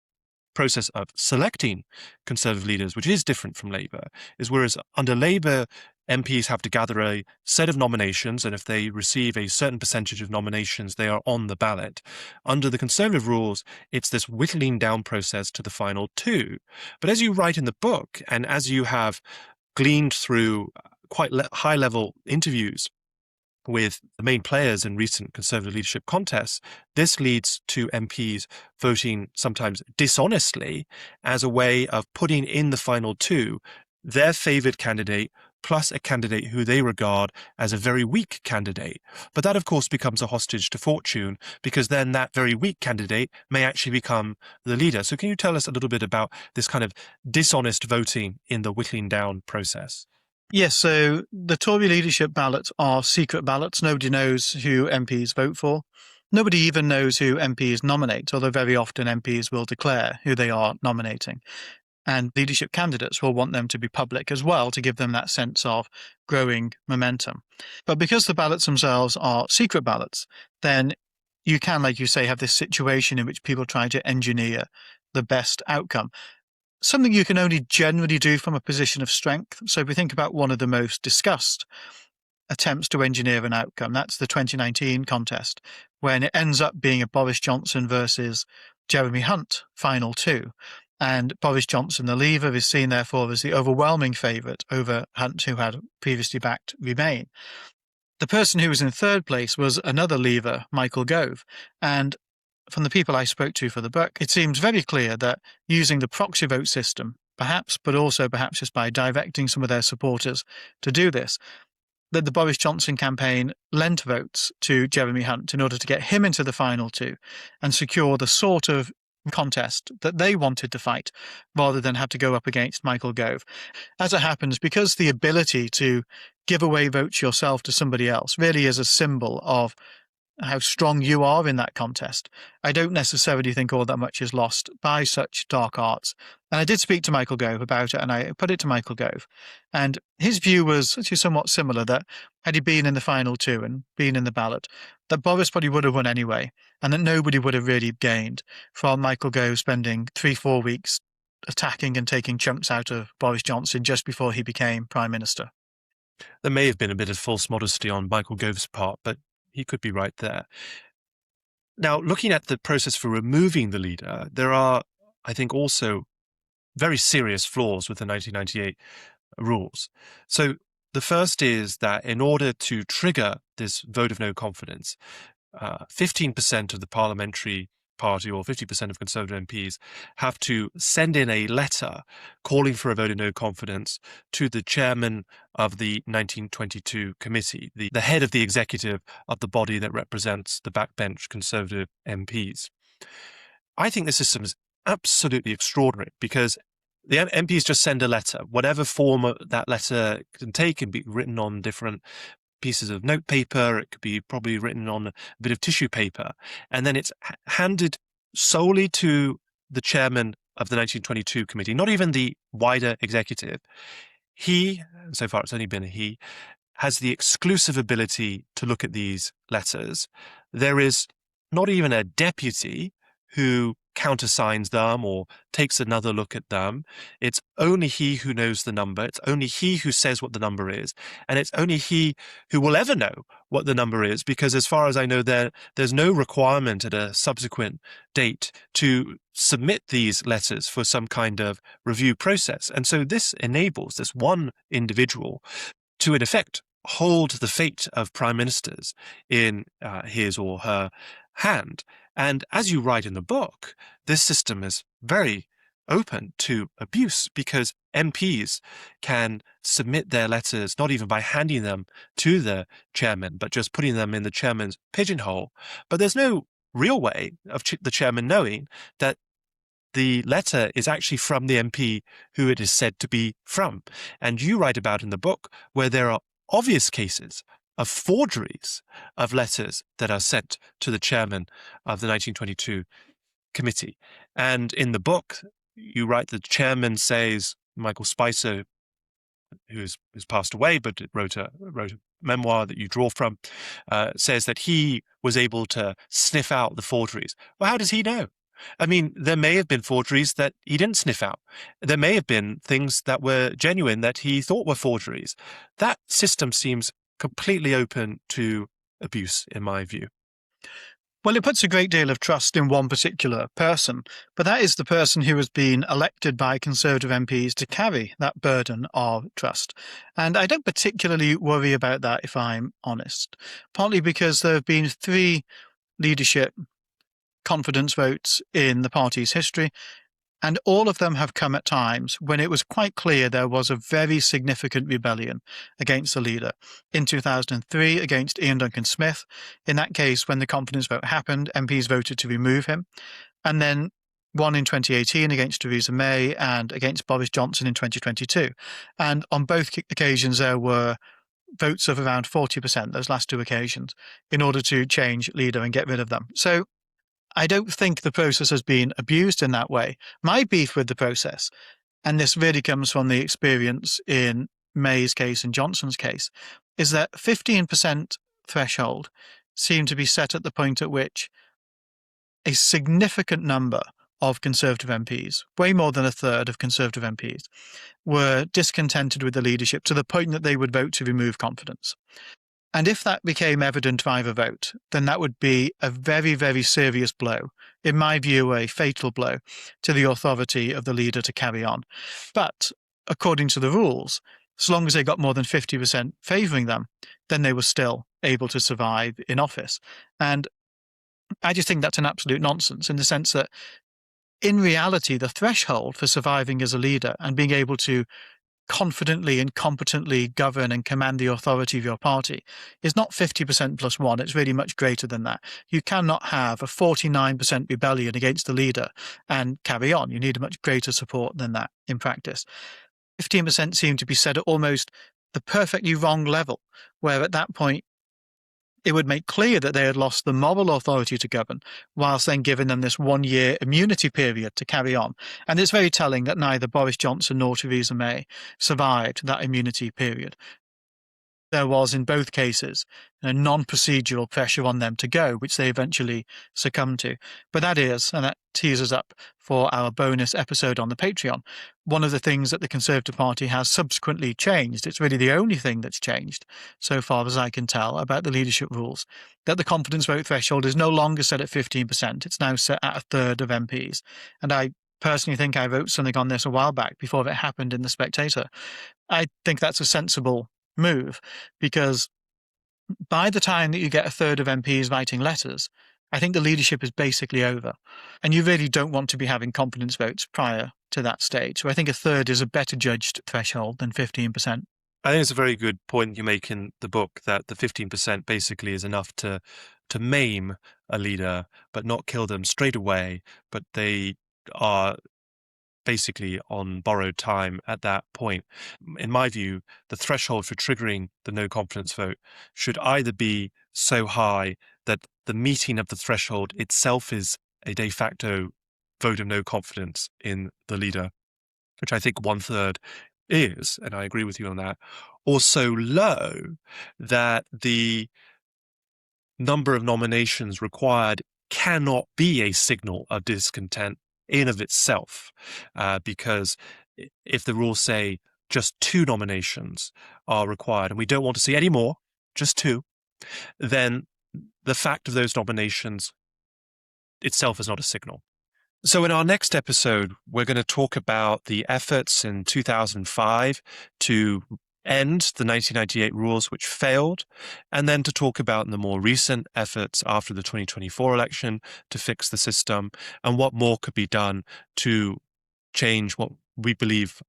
process of selecting Conservative leaders, which is different from Labour, is whereas under Labour, MPs have to gather a set of nominations, and if they receive a certain percentage of nominations, they are on the ballot. Under the Conservative rules, it's this whittling down process to the final two. But as you write in the book, and as you have gleaned through quite high-level interviews with the main players in recent Conservative leadership contests, this leads to MPs voting sometimes dishonestly as a way of putting in the final two their favoured candidate plus a candidate who they regard as a very weak candidate. But that, of course, becomes a hostage to fortune, because then that very weak candidate may actually become the leader. So can you tell us a little bit about this kind of dishonest voting in the whittling down process? Yes, so the Tory leadership ballots are secret ballots. Nobody knows who MPs vote for. Nobody even knows who MPs nominate, although very often MPs will declare who they are nominating. And leadership candidates will want them to be public as well to give them that sense of growing momentum. But because the ballots themselves are secret ballots, then you can, like you say, have this situation in which people try to engineer the best outcome. Something you can only generally do from a position of strength. So if we think about one of the most discussed attempts to engineer an outcome, that's the 2019 contest, when it ends up being a Boris Johnson versus Jeremy Hunt final two. And Boris Johnson, the Leaver, is seen therefore as the overwhelming favourite over Hunt, who had previously backed Remain. The person who was in third place was another Leaver, Michael Gove. And from the people I spoke to for the book, it seems very clear that using the proxy vote system, perhaps, but also perhaps just by directing some of their supporters to do this, that the Boris Johnson campaign lent votes to Jeremy Hunt in order to get him into the final two and secure the sort of contest that they wanted to fight rather than have to go up against Michael Gove. As it happens, because the ability to give away votes yourself to somebody else really is a symbol of how strong you are in that contest. I don't necessarily think all that much is lost by such dark arts. And I did speak to Michael Gove about it, and I put it to Michael Gove. And his view was actually somewhat similar, that had he been in the final two and been in the ballot, that Boris probably would have won anyway, and that nobody would have really gained from Michael Gove spending 3-4 weeks attacking and taking chunks out of Boris Johnson just before he became Prime Minister. There may have been a bit of false modesty on Michael Gove's part, but he could be right there. Now, looking at the process for removing the leader, there are, I think, also very serious flaws with the 1998 rules. So the first is that in order to trigger this vote of no confidence, 15% of the parliamentary party or 50% of Conservative MPs have to send in a letter calling for a vote of no confidence to the chairman of the 1922 committee, the head of the executive of the body that represents the backbench Conservative MPs. I think this system is absolutely extraordinary because the MPs just send a letter, whatever form that letter can take, can be written on different pieces of notepaper, it could be probably written on a bit of tissue paper, and then it's handed solely to the chairman of the 1922 committee, not even the wider executive. He, so far it's only been a he, has the exclusive ability to look at these letters. There is not even a deputy who countersigns them or takes another look at them. It's only he who knows the number. It's only he who says what the number is. And it's only he who will ever know what the number is, because as far as I know, there's no requirement at a subsequent date to submit these letters for some kind of review process. And so this enables this one individual to, in effect, hold the fate of prime ministers in his or her hand. And as you write in the book, this system is very open to abuse because MPs can submit their letters not even by handing them to the chairman, but just putting them in the chairman's pigeonhole. But there's no real way of the chairman knowing that the letter is actually from the MP who it is said to be from. And you write about in the book where there are obvious cases of forgeries of letters that are sent to the chairman of the 1922 committee. And in the book, you write the chairman says, Michael Spicer, who has passed away, but wrote a memoir that you draw from, says that he was able to sniff out the forgeries. Well, how does he know? I mean, there may have been forgeries that he didn't sniff out. There may have been things that were genuine that he thought were forgeries. That system seems completely open to abuse, in my view. Well, it puts a great deal of trust in one particular person, but that is the person who has been elected by Conservative MPs to carry that burden of trust. And I don't particularly worry about that, if I'm honest, partly because there have been 3 leadership confidence votes in the party's history, and all of them have come at times when it was quite clear there was a very significant rebellion against the leader. In 2003, against Ian Duncan Smith. In that case, when the confidence vote happened, MPs voted to remove him. And then one in 2018 against Theresa May and against Boris Johnson in 2022. And on both occasions, there were votes of around 40%, those last 2 occasions, in order to change leader and get rid of them. So I don't think the process has been abused in that way. My beef with the process, and this really comes from the experience in May's case and Johnson's case, is that 15% threshold seemed to be set at the point at which a significant number of Conservative MPs, way more than a third of Conservative MPs, were discontented with the leadership to the point that they would vote to remove confidence. And if that became evident by the vote, then that would be a very, very serious blow, in my view, a fatal blow to the authority of the leader to carry on. But according to the rules, as long as they got more than 50% favouring them, then they were still able to survive in office. And I just think that's an absolute nonsense in the sense that, in reality, the threshold for surviving as a leader and being able to confidently and competently govern and command the authority of your party is not 50% plus 1. It's really much greater than that. You cannot have a 49% rebellion against the leader and carry on. You need a much greater support than that in practice. 15% seem to be set at almost the perfectly wrong level, where at that point it would make clear that they had lost the moral authority to govern, whilst then giving them this 1 year immunity period to carry on. And it's very telling that neither Boris Johnson nor Theresa May survived that immunity period. There was, in both cases, a non-procedural pressure on them to go, which they eventually succumbed to. But that is, and that tees us up for our bonus episode on the Patreon, one of the things that the Conservative Party has subsequently changed. It's really the only thing that's changed, so far as I can tell, about the leadership rules, that the confidence vote threshold is no longer set at 15%. It's now set at a third of MPs. And I personally think I wrote something on this a while back before it happened in The Spectator. I think that's a sensible move, because by the time that you get a third of MPs writing letters, I think the leadership is basically over. And you really don't want to be having confidence votes prior to that stage. So I think a third is a better judged threshold than 15%. I think it's a very good point you make in the book, that the 15% basically is enough to maim a leader, but not kill them straight away. But they are basically on borrowed time at that point. In my view, the threshold for triggering the no confidence vote should either be so high that the meeting of the threshold itself is a de facto vote of no confidence in the leader, which I think 1/3 is, and I agree with you on that, or so low that the number of nominations required cannot be a signal of discontent in of itself, because if the rules say just 2 nominations are required and we don't want to see any more, just 2, then the fact of those nominations itself is not a signal. So in our next episode, we're going to talk about the efforts in 2005 to end the 1998 rules, which failed, and then to talk about the more recent efforts after the 2024 election to fix the system and what more could be done to change what we believe,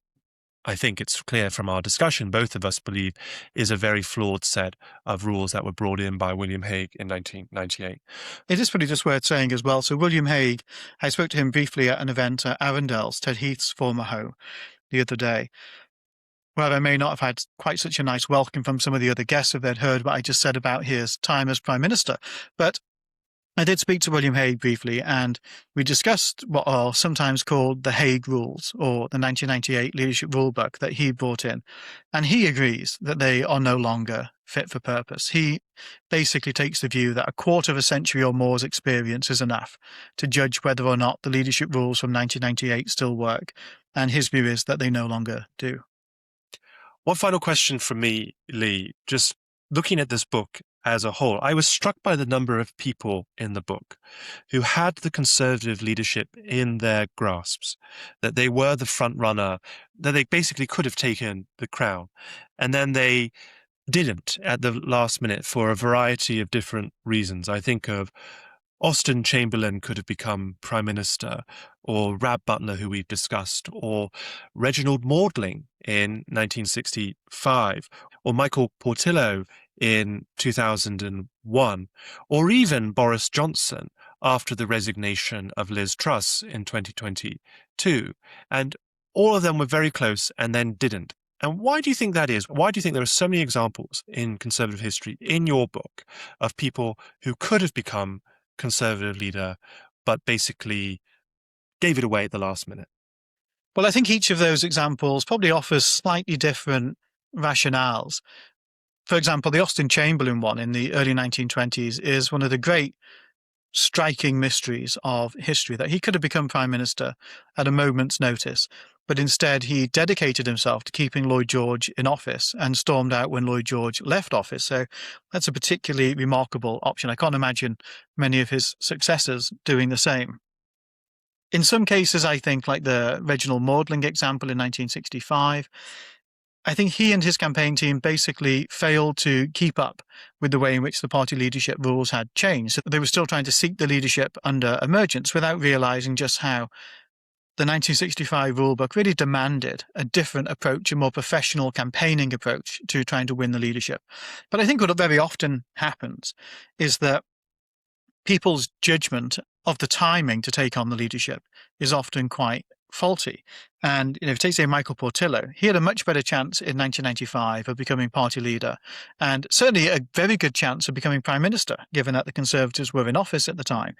I think it's clear from our discussion, both of us believe, is a very flawed set of rules that were brought in by William Hague in 1998. It is probably just worth saying as well. So William Hague, I spoke to him briefly at an event at Arundel's, Ted Heath's former home, the other day, where I may not have had quite such a nice welcome from some of the other guests if they'd heard what I just said about his time as Prime Minister. But I did speak to William Hague briefly, and we discussed what are sometimes called the Hague Rules, or the 1998 Leadership Rulebook that he brought in. And he agrees that they are no longer fit for purpose. He basically takes the view that a quarter of a century or more's experience is enough to judge whether or not the leadership rules from 1998 still work. And his view is that they no longer do. One final question from me, Lee. Just looking at this book as a whole, I was struck by the number of people in the book who had the Conservative leadership in their grasps, that they were the front runner, that they basically could have taken the crown, and then they didn't at the last minute for a variety of different reasons. I think of Austen Chamberlain could have become Prime Minister, or Rab Butler, who we've discussed, or Reginald Maudling in 1965, or Michael Portillo in 2001, or even Boris Johnson after the resignation of Liz Truss in 2022. And all of them were very close and then didn't. And why do you think that is? Why do you think there are so many examples in Conservative history in your book of people who could have become Conservative leader, but basically gave it away at the last minute? Well, I think each of those examples probably offers slightly different rationales. For example, the Austen Chamberlain one in the early 1920s is one of the great striking mysteries of history, that he could have become Prime Minister at a moment's notice, but instead he dedicated himself to keeping Lloyd George in office and stormed out when Lloyd George left office. So that's a particularly remarkable option. I can't imagine many of his successors doing the same. In some cases, I think, like the Reginald Maudling example in 1965, I think he and his campaign team basically failed to keep up with the way in which the party leadership rules had changed. So they were still trying to seek the leadership under emergence without realizing just how the 1965 rulebook really demanded a different approach, a more professional campaigning approach to trying to win the leadership. But I think what very often happens is that people's judgment of the timing to take on the leadership is often quite faulty. And if you take, say, Michael Portillo, he had a much better chance in 1995 of becoming party leader, and certainly a very good chance of becoming prime minister, given that the Conservatives were in office at the time,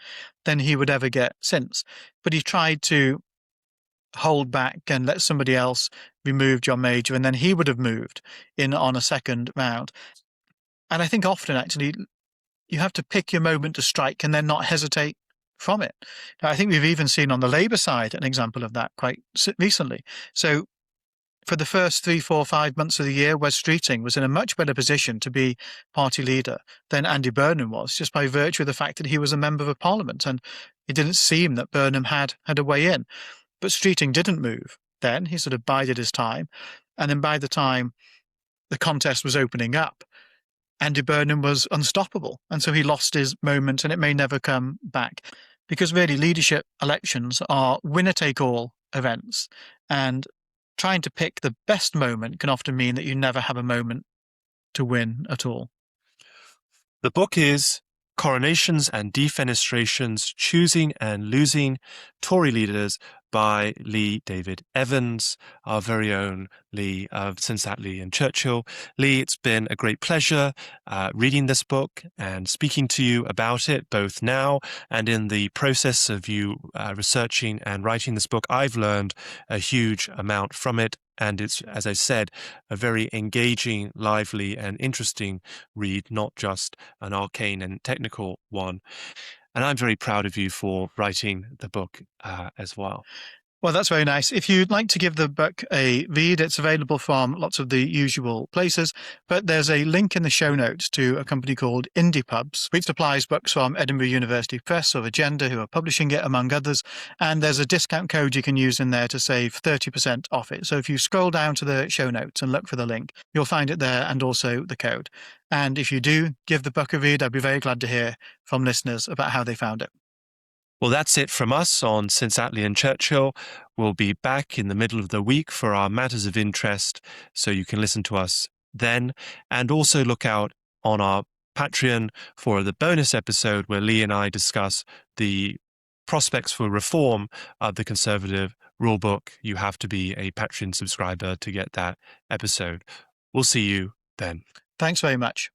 than he would ever get since. But he tried to hold back and let somebody else remove John Major, and then he would have moved in on a second round. And I think often, actually, you have to pick your moment to strike and then not hesitate from it. Now, I think we've even seen on the Labour side an example of that quite recently. So for the first 3, 4, 5 months of the year, Wes Streeting was in a much better position to be party leader than Andy Burnham was, just by virtue of the fact that he was a member of Parliament, and it didn't seem that Burnham had a way in. But Streeting didn't move then. He sort of bided his time. And then by the time the contest was opening up, Andy Burnham was unstoppable. And so he lost his moment, and it may never come back. Because really, leadership elections are winner-take-all events. And trying to pick the best moment can often mean that you never have a moment to win at all. The book is Coronations and Defenestrations, Choosing and Losing Tory Leaders by Lee David Evans, our very own Lee of Since Attlee and Churchill. Lee, it's been a great pleasure reading this book and speaking to you about it, both now and in the process of you researching and writing this book. I've learned a huge amount from it. And it's, as I said, a very engaging, lively, and interesting read, not just an arcane and technical one. And I'm very proud of you for writing the book as well. Well, that's very nice. If you'd like to give the book a read, it's available from lots of the usual places, but there's a link in the show notes to a company called Indie Pubs, which supplies books from Edinburgh University Press or Agenda, who are publishing it, among others. And there's a discount code you can use in there to save 30% off it. So if you scroll down to the show notes and look for the link, you'll find it there, and also the code. And if you do give the book a read, I'd be very glad to hear from listeners about how they found it. Well, that's it from us on Since Attlee and Churchill. We'll be back in the middle of the week for our Matters of Interest, so you can listen to us then. And also look out on our Patreon for the bonus episode where Lee and I discuss the prospects for reform of the Conservative rulebook. You have to be a Patreon subscriber to get that episode. We'll see you then. Thanks very much.